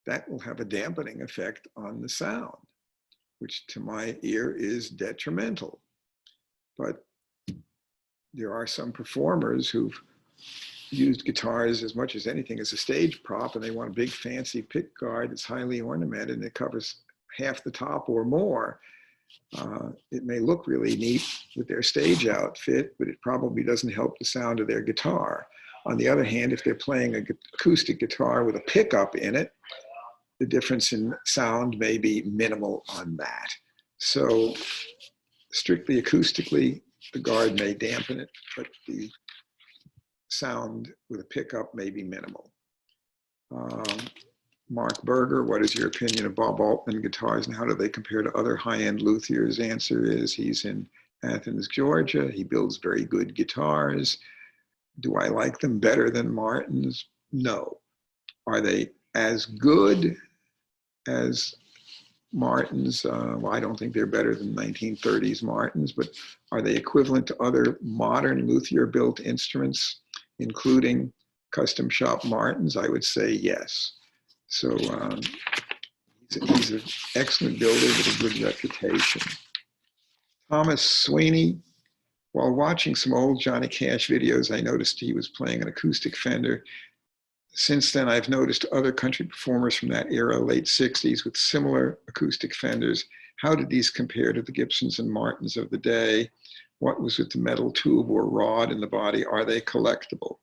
that will have a dampening effect on the sound, which to my ear is detrimental. But there are some performers who've used guitars as much as anything as a stage prop, and they want a big fancy pickguard that's highly ornamented and it covers half the top or more. It may look really neat with their stage outfit, but it probably doesn't help the sound of their guitar. On the other hand, if they're playing an acoustic guitar with a pickup in it, the difference in sound may be minimal on that. So strictly acoustically, the guard may dampen it, but the sound with a pickup may be minimal. Mark Berger, what is your opinion of Bob Altman guitars and how do they compare to other high-end luthiers? Answer is he's in Athens, Georgia. He builds very good guitars. Do I like them better than Martin's? No. Are they as good as Martin's? Well, I don't think they're better than 1930s Martin's, but are they equivalent to other modern luthier-built instruments, including custom shop Martin's? I would say yes. So he's an excellent builder with a good reputation. Thomas Sweeney, while watching some old Johnny Cash videos, I noticed he was playing an acoustic Fender. Since then, I've noticed other country performers from that era, late 60s, with similar acoustic Fenders. How did these compare to the Gibsons and Martins of the day? What was with the metal tube or rod in the body? Are they collectible?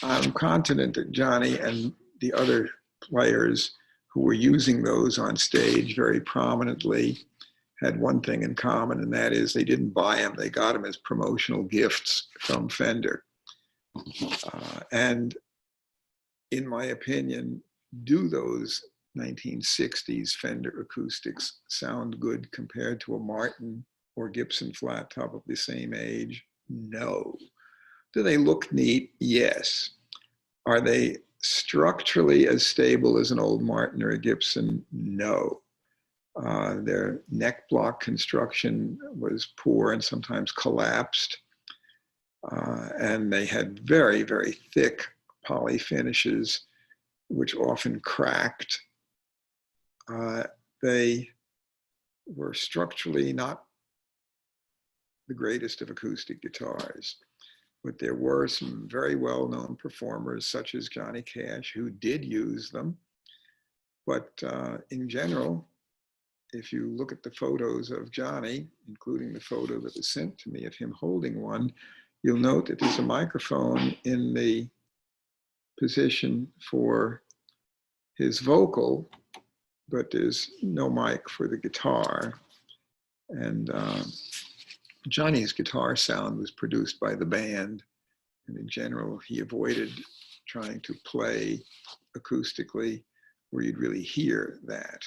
I'm confident that Johnny and the other players who were using those on stage very prominently had one thing in common, and that is they didn't buy them. They got them as promotional gifts from Fender. And in my opinion, do those 1960s Fender acoustics sound good compared to a Martin or Gibson flat top of the same age? No. Do they look neat? Yes. Are they structurally as stable as an old Martin or a Gibson? No. Their neck block construction was poor and sometimes collapsed. And they had very, very thick poly finishes, which often cracked They were structurally not the greatest of acoustic guitars, but there were some very well-known performers such as Johnny Cash who did use them. But in general, if you look at the photos of Johnny, including the photo that was sent to me of him holding one, you'll note that there's a microphone in the position for his vocal, but there's no mic for the guitar. And Johnny's guitar sound was produced by the band, and in general, he avoided trying to play acoustically where you'd really hear that.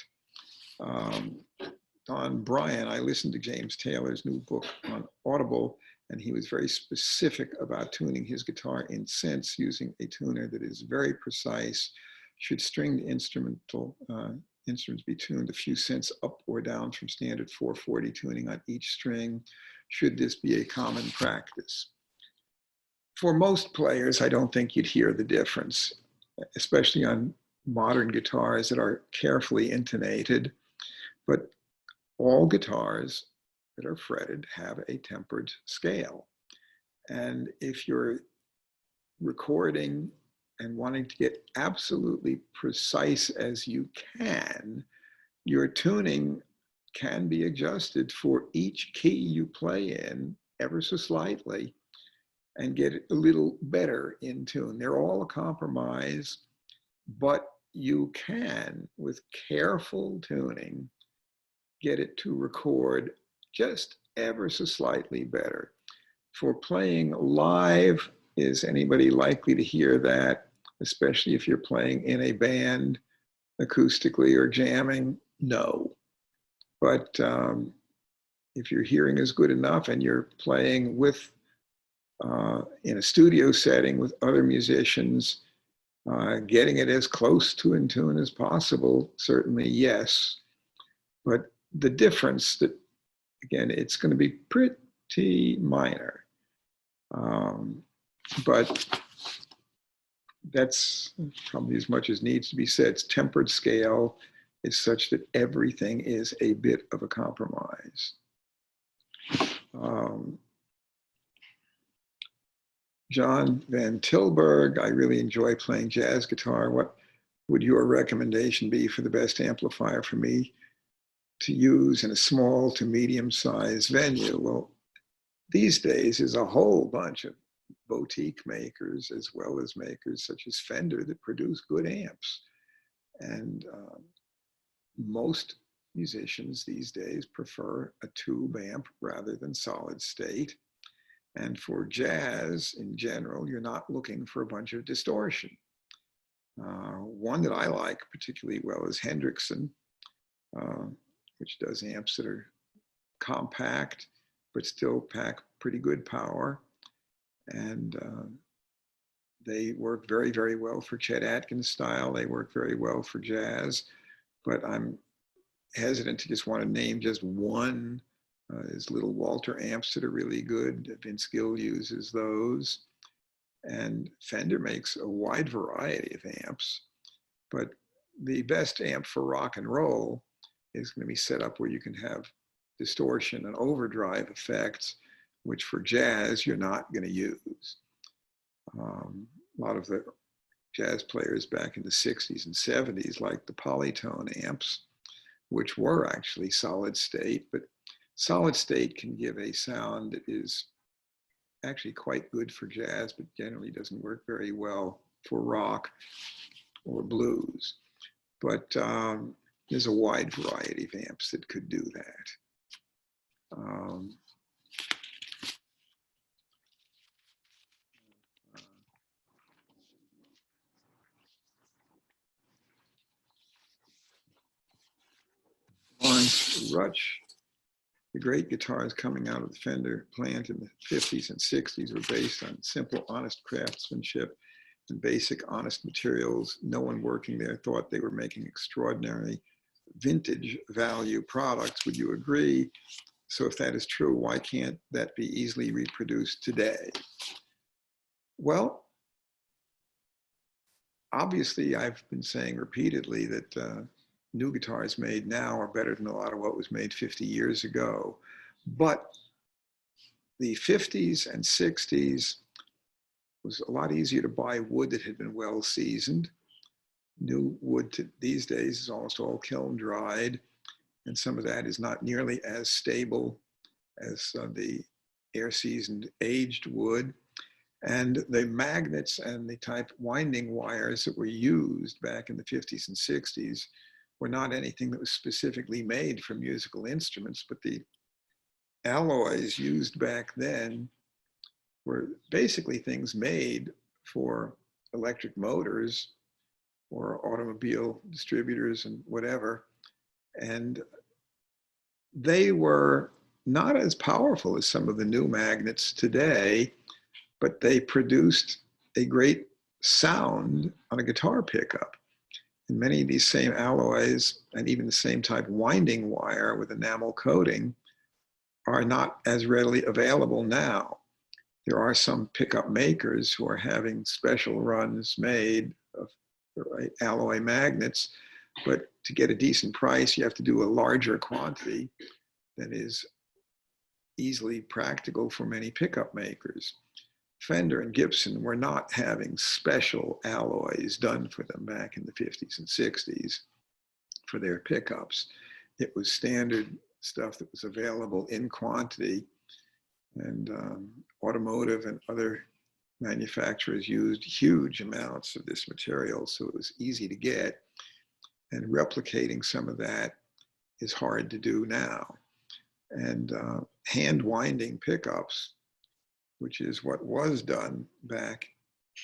On Brian, I listened to James Taylor's new book on Audible, and he was very specific about tuning his guitar in synths using a tuner that is very precise. Should stringed instruments be tuned a few cents up or down from standard 440 tuning on each string? Should this be a common practice? For most players, I don't think you'd hear the difference, especially on modern guitars that are carefully intonated. But all guitars that are fretted have a tempered scale. And if you're recording and wanting to get absolutely precise as you can, your tuning can be adjusted for each key you play in ever so slightly and get it a little better in tune. They're all a compromise, but you can, with careful tuning, get it to record just ever so slightly better. For playing live, is anybody likely to hear that, especially if you're playing in a band acoustically or jamming? No. But if your hearing is good enough and you're playing with in a studio setting with other musicians, getting it as close to in tune as possible, certainly yes. But the difference that, again, it's going to be pretty minor. But that's probably as much as needs to be said. It's tempered scale is such that everything is a bit of a compromise. John Van Tilburg, I really enjoy playing jazz guitar. What would your recommendation be for the best amplifier for me to use in a small to medium-sized venue? Well, these days there's a whole bunch of boutique makers as well as makers such as Fender that produce good amps. And most musicians these days prefer a tube amp rather than solid state. And for jazz in general, you're not looking for a bunch of distortion. One that I like particularly well is Hendrickson, which does amps that are compact, but still pack pretty good power. And they work very, very well for Chet Atkins style. They work very well for jazz, but I'm hesitant to just want to name just one. There's little Walter amps that are really good. Vince Gill uses those. And Fender makes a wide variety of amps, but the best amp for rock and roll is going to be set up where you can have distortion and overdrive effects, which for jazz you're not going to use. A lot of the jazz players back in the 60s and 70s liked the polytone amps, which were actually solid state, but solid state can give a sound that is actually quite good for jazz, but generally doesn't work very well for rock or blues. But there's a wide variety of amps that could do that. Lawrence Rutsch, the great guitars coming out of the Fender plant in the 50s and 60s were based on simple, honest craftsmanship and basic, honest materials. No one working there thought they were making extraordinary vintage value products. Would you agree? So if that is true, why can't that be easily reproduced today? Well, obviously, I've been saying repeatedly that new guitars made now are better than a lot of what was made 50 years ago. But the 50s and 60s was a lot easier to buy wood that had been well seasoned. New wood these days is almost all kiln dried, and some of that is not nearly as stable as the air seasoned aged wood. And the magnets and the type winding wires that were used back in the 50s and 60s were not anything that was specifically made for musical instruments, but the alloys used back then were basically things made for electric motors or automobile distributors and whatever. And they were not as powerful as some of the new magnets today, but they produced a great sound on a guitar pickup. And many of these same alloys and even the same type winding wire with enamel coating are not as readily available now. There are some pickup makers who are having special runs made of the right alloy magnets, but to get a decent price, you have to do a larger quantity than is easily practical for many pickup makers. Fender and Gibson were not having special alloys done for them back in the 50s and 60s for their pickups. It was standard stuff that was available in quantity, and automotive and other manufacturers used huge amounts of this material, so it was easy to get, and replicating some of that is hard to do now. And hand winding pickups, which is what was done back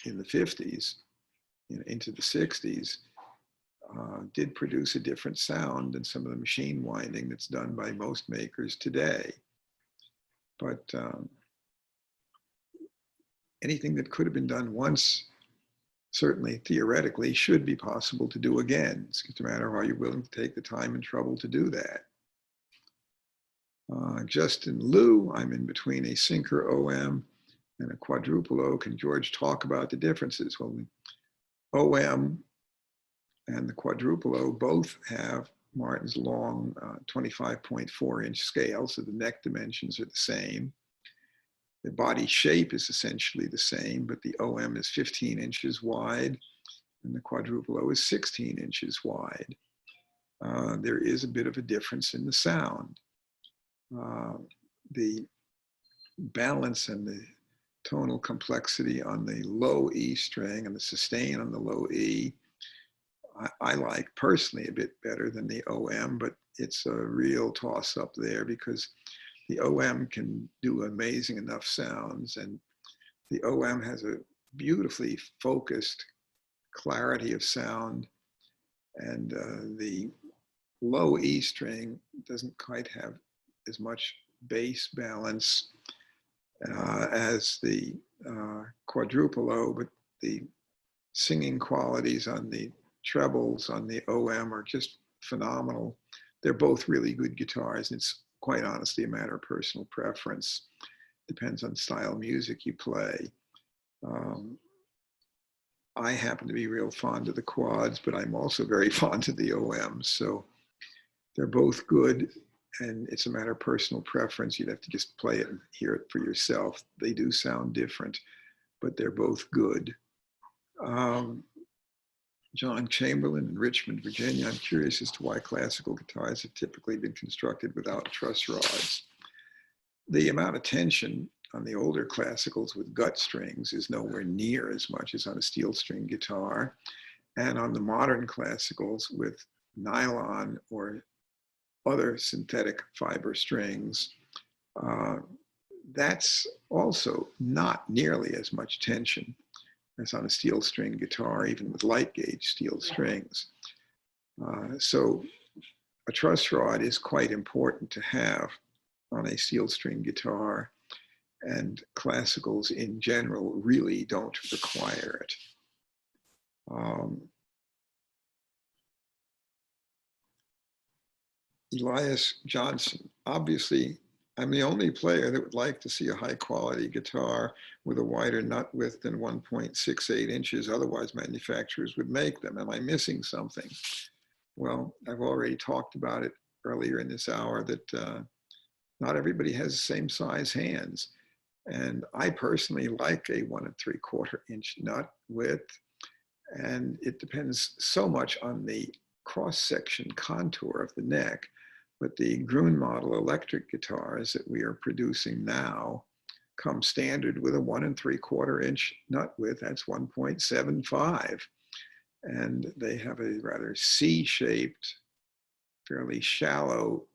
in the 50s into the 60s, did produce a different sound than some of the machine winding that's done by most makers today. But anything that could have been done once, certainly theoretically, should be possible to do again. It's just a matter of are you willing to take the time and trouble to do that. Just in lieu, I'm in between a sinker OM and a quadruple O. Can George talk about the differences? Well, the OM and the quadruple O both have Martin's long 25.4-inch scale, so the neck dimensions are the same. The body shape is essentially the same, but the OM is 15 inches wide and the quadruple O is 16 inches wide. There is a bit of a difference in the sound. The balance and the tonal complexity on the low E string and the sustain on the low E, I like personally a bit better than the OM, but it's a real toss up there because the OM can do amazing enough sounds, and the OM has a beautifully focused clarity of sound, and the low E string doesn't quite have as much bass balance as the quadruple O, but the singing qualities on the trebles on the OM are just phenomenal. They're both really good guitars, and it's quite honestly a matter of personal preference. Depends on style of music you play. I happen to be real fond of the quads, but I'm also very fond of the OMs, so they're both good, and it's a matter of personal preference. You'd have to just play it and hear it for yourself. They do sound different, but they're both good. John Chamberlain in Richmond, Virginia. I'm curious as to why classical guitars have typically been constructed without truss rods. The amount of tension on the older classicals with gut strings is nowhere near as much as on a steel string guitar. And on the modern classicals with nylon or other synthetic fiber strings, that's also not nearly as much tension as on a steel string guitar, even with light gauge steel strings. So a truss rod is quite important to have on a steel string guitar, and classicals in general really don't require it. Elias Johnson, obviously, I'm the only player that would like to see a high quality guitar with a wider nut width than 1.68 inches. Otherwise, manufacturers would make them. Am I missing something? Well, I've already talked about it earlier in this hour that not everybody has the same size hands. And I personally like a 1 3/4 inch nut width. And it depends so much on the cross-section contour of the neck. But the Gruhn model electric guitars that we are producing now come standard with a 1 3/4 inch nut width. That's 1.75. And they have a rather C-shaped, fairly shallow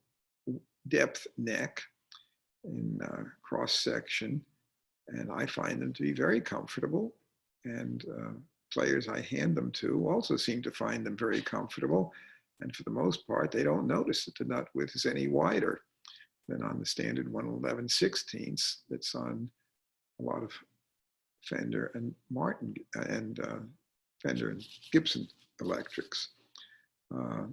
depth neck in cross-section. And I find them to be very comfortable. And players I hand them to also seem to find them very comfortable. And for the most part, they don't notice that the nut width is any wider than on the standard 111/16 that's on a lot of Fender and Martin and Fender and Gibson electrics.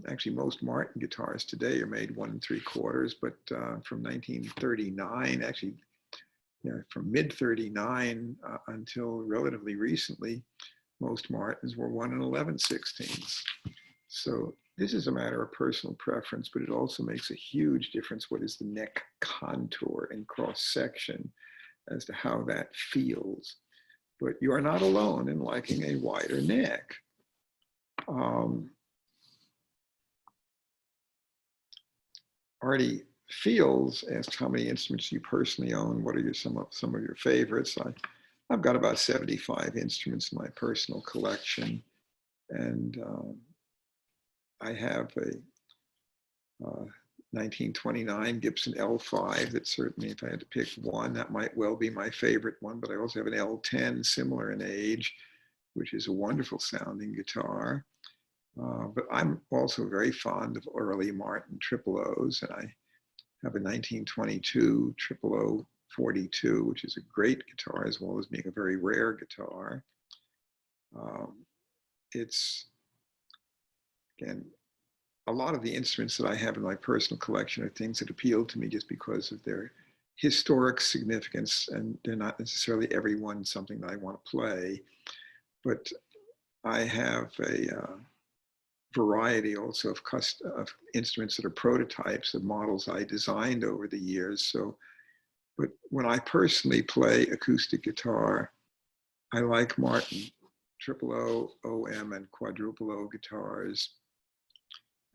Actually, most Martin guitars today are made 1 3/4, but from 1939, actually, from mid-39 until relatively recently, most Martins were 1 11/16. So this is a matter of personal preference, but it also makes a huge difference what is the neck contour and cross-section as to how that feels. But you are not alone in liking a wider neck. Artie Fields asked how many instruments you personally own. What are some of your favorites? I've got about 75 instruments in my personal collection, and I have a 1929 Gibson L-00 that certainly, if I had to pick one, that might well be my favorite one. But I also have an L-10, similar in age, which is a wonderful sounding guitar. But I'm also very fond of early Martin O's, and I have a 1922 0042, which is a great guitar as well as being a very rare guitar. It's, again, a lot of the instruments that I have in my personal collection are things that appeal to me just because of their historic significance, and they're not necessarily every one something that I want to play. But I have a variety also of instruments that are prototypes of models I designed over the years. So, but when I personally play acoustic guitar, I like Martin 00, OM, and quadruple O guitars.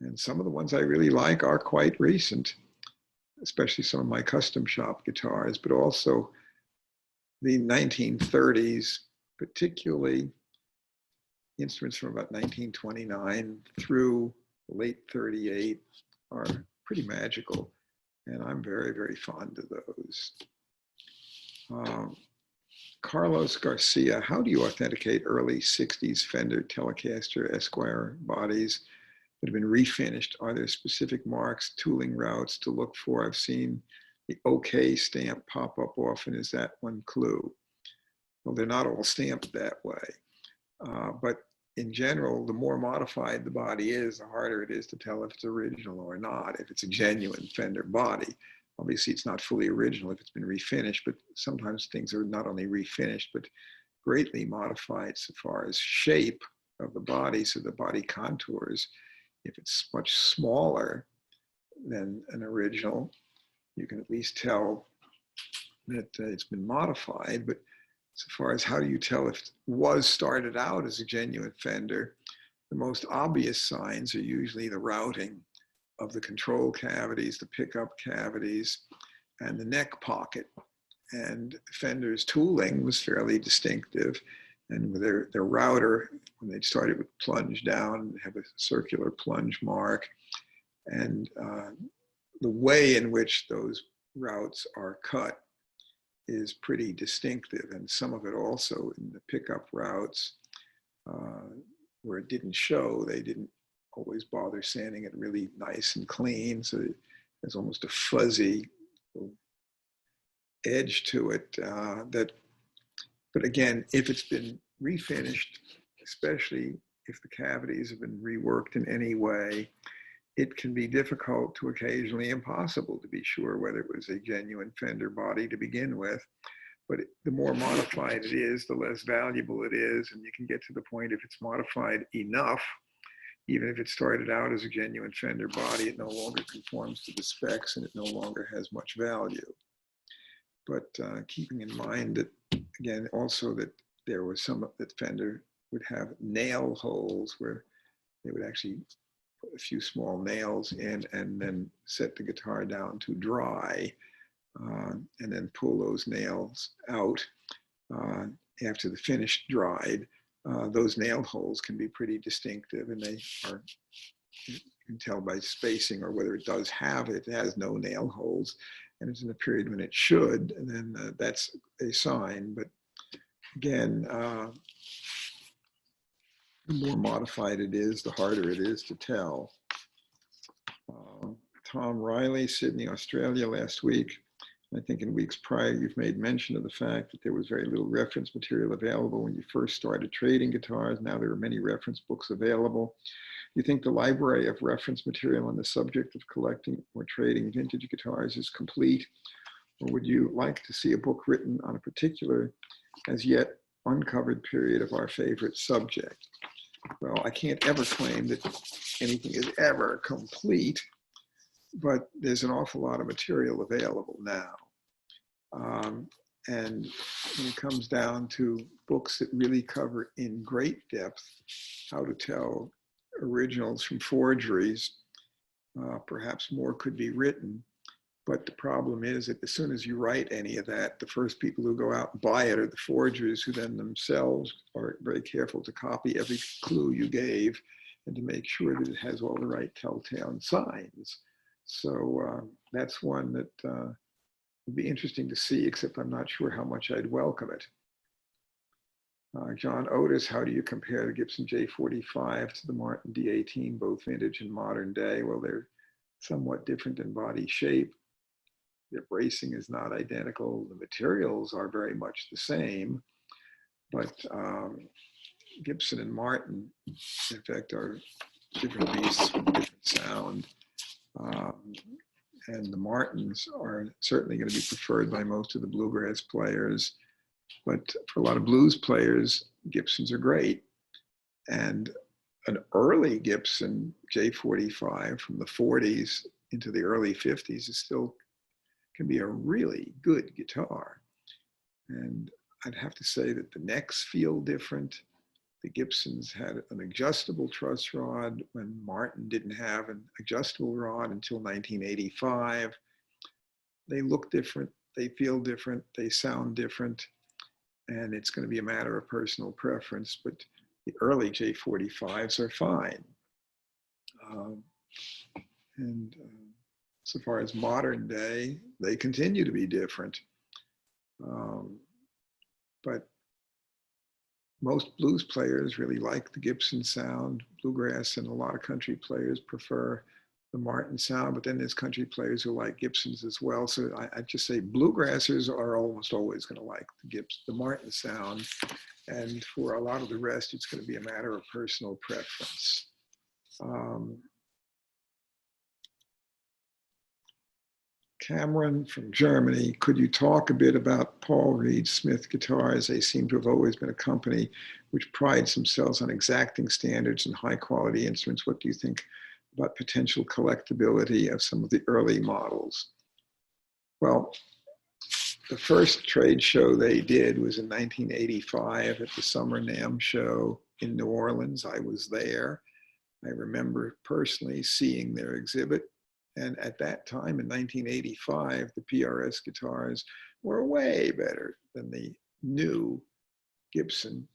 And some of the ones I really like are quite recent, especially some of my custom shop guitars, but also the 1930s, particularly instruments from about 1929 through late 38 are pretty magical, and I'm very, very fond of those. Carlos Garcia, how do you authenticate early 60s Fender Telecaster Esquire bodies that have been refinished? Are there specific marks, tooling routes to look for? I've seen the OK stamp pop up often. Is that one clue? Well, they're not all stamped that way. But in general, the more modified the body is, the harder it is to tell if it's original or not. If it's a genuine Fender body, obviously it's not fully original if it's been refinished, but sometimes things are not only refinished, but greatly modified so far as shape of the body, so the body contours. If it's much smaller than an original, you can at least tell that it's been modified. But so far as how do you tell if it was started out as a genuine Fender, the most obvious signs are usually the routing of the control cavities, the pickup cavities, and the neck pocket. And Fender's tooling was fairly distinctive. And with their router, when they started with plunge down, have a circular plunge mark. And the way in which those routes are cut is pretty distinctive. And some of it also in the pickup routes, where it didn't show, they didn't always bother sanding it really nice and clean. So there's almost a fuzzy edge to it but again, if it's been refinished, especially if the cavities have been reworked in any way, it can be difficult to occasionally impossible to be sure whether it was a genuine Fender body to begin with. But the more modified it is, the less valuable it is. And you can get to the point, if it's modified enough, even if it started out as a genuine Fender body, it no longer conforms to the specs and it no longer has much value. But keeping in mind that, again, also that there was some that Fender would have nail holes where they would actually put a few small nails in and then set the guitar down to dry and then pull those nails out after the finish dried. Those nail holes can be pretty distinctive, and they are, you can tell by spacing or whether it does have it. It has no nail holes and it's in a period when it should, and then that's a sign. But again, the more modified it is, the harder it is to tell. Tom Riley, Sydney, Australia, last week. I think in weeks prior, you've made mention of the fact that there was very little reference material available when you first started trading guitars. Now there are many reference books available. You think the library of reference material on the subject of collecting or trading vintage guitars is complete? Or would you like to see a book written on a particular, as yet uncovered period of our favorite subject? Well, I can't ever claim that anything is ever complete, but there's an awful lot of material available now. And when it comes down to books that really cover in great depth how to tell originals from forgeries, perhaps more could be written. But the problem is that as soon as you write any of that, the first people who go out and buy it are the forgers, who then themselves are very careful to copy every clue you gave and to make sure that it has all the right telltale signs. So that's one that would be interesting to see, except I'm not sure how much I'd welcome it. John Otis, how do you compare the Gibson J45 to the Martin D18, both vintage and modern day? Well, they're somewhat different in body shape. Their bracing is not identical. The materials are very much the same, but Gibson and Martin, in fact, are different beasts with different sound. And the Martins are certainly going to be preferred by most of the bluegrass players. But for a lot of blues players, Gibsons are great. And an early Gibson J45 from the 40s into the early 50s is still can be a really good guitar. And I'd have to say that the necks feel different. The Gibsons had an adjustable truss rod when Martin didn't have an adjustable rod until 1985. They look different, they feel different, they sound different, and it's going to be a matter of personal preference, but the early J45s are fine. So far as modern day, they continue to be different. But most blues players really like the Gibson sound. Bluegrass and a lot of country players prefer the Martin sound, but then there's country players who like Gibsons as well. So I just say bluegrassers are almost always going to like the Martin sound. And for a lot of the rest, it's going to be a matter of personal preference. Cameron from Germany, could you talk a bit about Paul Reed Smith guitars? They seem to have always been a company which prides themselves on exacting standards and high quality instruments. What do you think about potential collectability of some of the early models? Well, the first trade show they did was in 1985 at the Summer NAMM show in New Orleans. I was there. I remember personally seeing their exhibit. And at that time, in 1985, the PRS guitars were way better than the new Gibson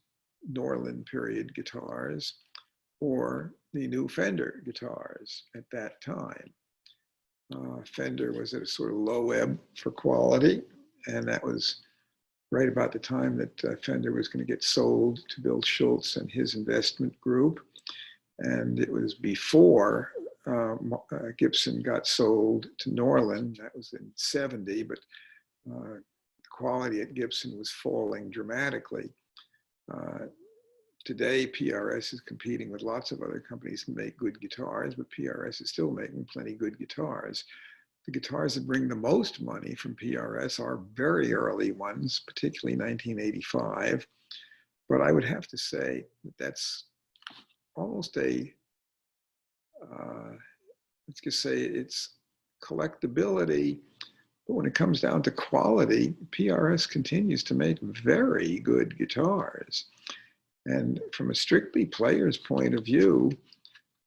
Norland period guitars or the new Fender guitars at that time. Fender was at a sort of low ebb for quality, and that was right about the time that Fender was going to get sold to Bill Schultz and his investment group. And it was before Gibson got sold to Norland. That was in '70, but the quality at Gibson was falling dramatically. Today, PRS is competing with lots of other companies that make good guitars, but PRS is still making plenty good guitars. The guitars that bring the most money from PRS are very early ones, particularly 1985. But I would have to say that that's almost a let's just say it's collectability. But when it comes down to quality, PRS continues to make very good guitars. And from a strictly player's point of view,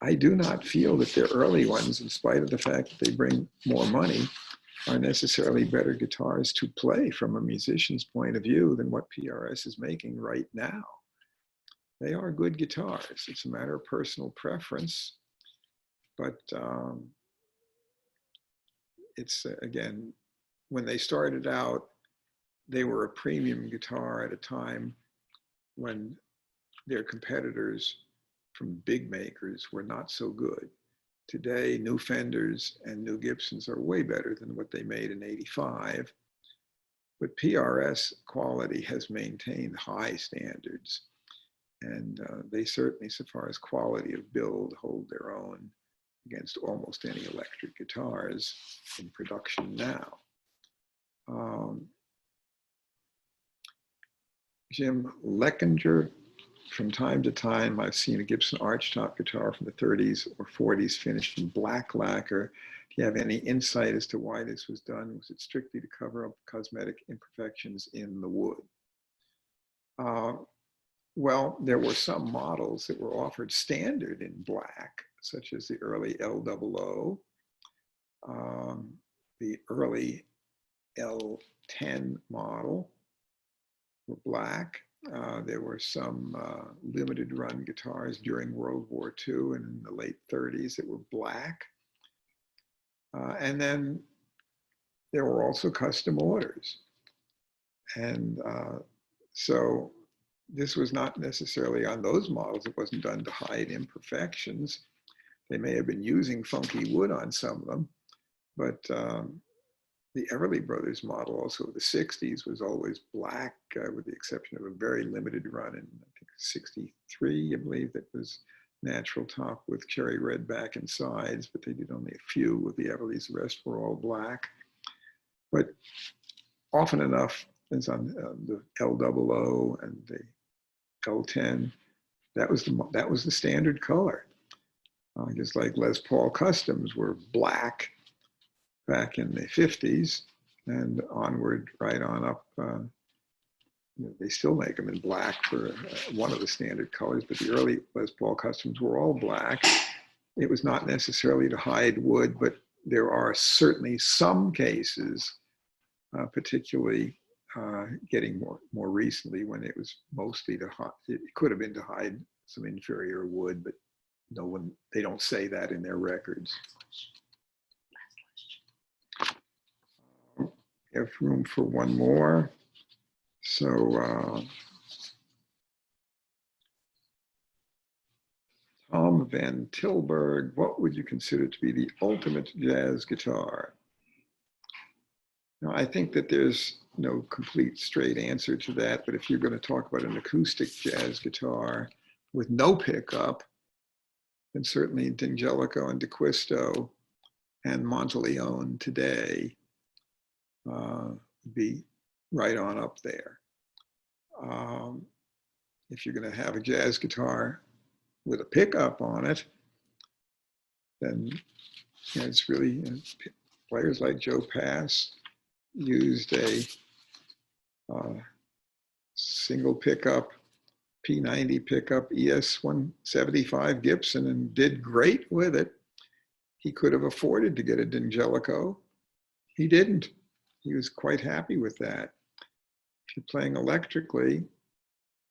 I do not feel that their early ones, in spite of the fact that they bring more money, are necessarily better guitars to play from a musician's point of view than what PRS is making right now. They are good guitars. It's a matter of personal preference, but it's, again, when they started out, they were a premium guitar at a time when their competitors from big makers were not so good. Today, new Fenders and new Gibsons are way better than what they made in '85. But PRS quality has maintained high standards. And they certainly, so far as quality of build, hold their own against almost any electric guitars in production now. Jim Leckinger, from time to time, I've seen a Gibson archtop guitar from the 30s or 40s finished in black lacquer. Do you have any insight as to why this was done? Was it strictly to cover up cosmetic imperfections in the wood? Well, there were some models that were offered standard in black, such as the early L-00, the early L10 model were black. There were some limited run guitars during World War II and in the late 30s that were black. And then there were also custom orders. And so this was not necessarily on those models. It wasn't done to hide imperfections. They may have been using funky wood on some of them, but the Everly Brothers model, also of the 60s, was always black, with the exception of a very limited run in, I think, 63, I believe, that was natural top with cherry red back and sides, but they did only a few with the Everlys. The rest were all black. But often enough, as on the L-00 and the L10, that was the standard color. Just like Les Paul Customs were black back in the 50s and onward, right on up. They still make them in black for one of the standard colors, but the early Les Paul Customs were all black. It was not necessarily to hide wood, but there are certainly some cases, particularly getting more recently, when it was mostly to hide. It could have been to hide some inferior wood, but no one, they don't say that in their records. We have room for one more. So Tom Van Tilburg, what would you consider to be the ultimate jazz guitar? Now, I think that there's no complete straight answer to that, but if you're going to talk about an acoustic jazz guitar with no pickup, then certainly D'Angelico and D'Acquisto and Monteleone today would be right on up there. If you're going to have a jazz guitar with a pickup on it, then it's really, players like Joe Pass used a single pickup P90 pickup ES-175 Gibson and did great with it. He could have afforded to get a D'Angelico. He didn't. He was quite happy with that. If you're playing electrically,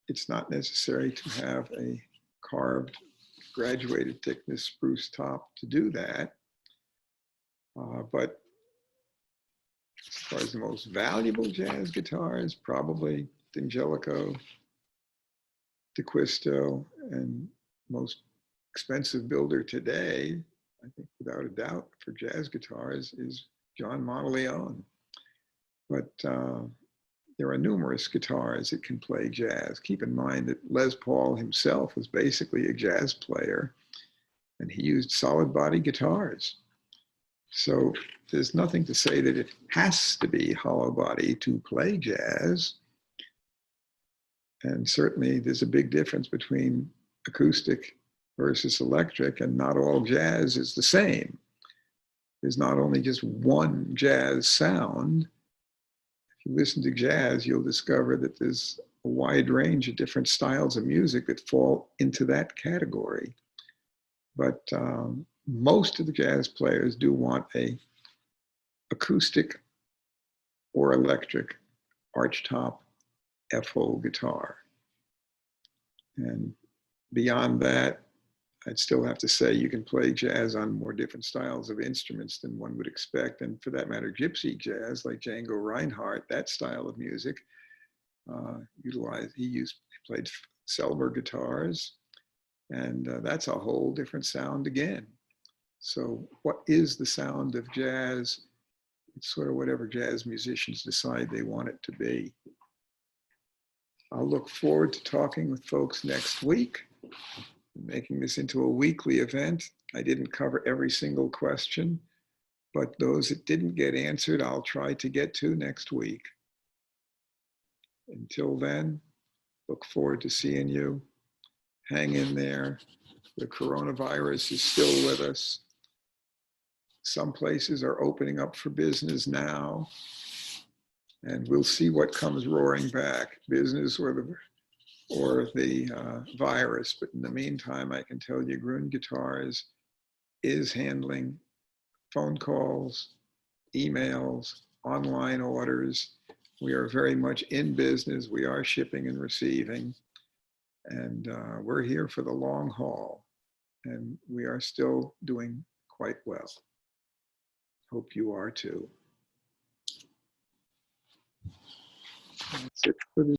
it's not necessary to have a carved graduated thickness spruce top to do that. But as far as the most valuable jazz guitars, probably D'Angelico, D'Acquisto, and most expensive builder today, I think without a doubt, for jazz guitars is John Monteleone. But there are numerous guitars that can play jazz. Keep in mind that Les Paul himself was basically a jazz player, and he used solid body guitars. So there's nothing to say that it has to be hollow body to play jazz. And certainly there's a big difference between acoustic versus electric, and not all jazz is the same. There's not only just one jazz sound. If you listen to jazz, you'll discover that there's a wide range of different styles of music that fall into that category. But most of the jazz players do want a acoustic or electric archtop FO guitar. And beyond that, I'd still have to say you can play jazz on more different styles of instruments than one would expect. And for that matter, gypsy jazz, like Django Reinhardt, that style of music, he played Selber guitars, and that's a whole different sound again. So what is the sound of jazz? It's sort of whatever jazz musicians decide they want it to be. I'll look forward to talking with folks next week, making this into a weekly event. I didn't cover every single question, but those that didn't get answered, I'll try to get to next week. Until then, look forward to seeing you. Hang in there. The coronavirus is still with us. Some places are opening up for business now, and we'll see what comes roaring back, business or the virus. But in the meantime, I can tell you Gruhn Guitars is handling phone calls, emails, online orders. We are very much in business. We are shipping and receiving, and we're here for the long haul, and we are still doing quite well. Hope you are too. That's it for this.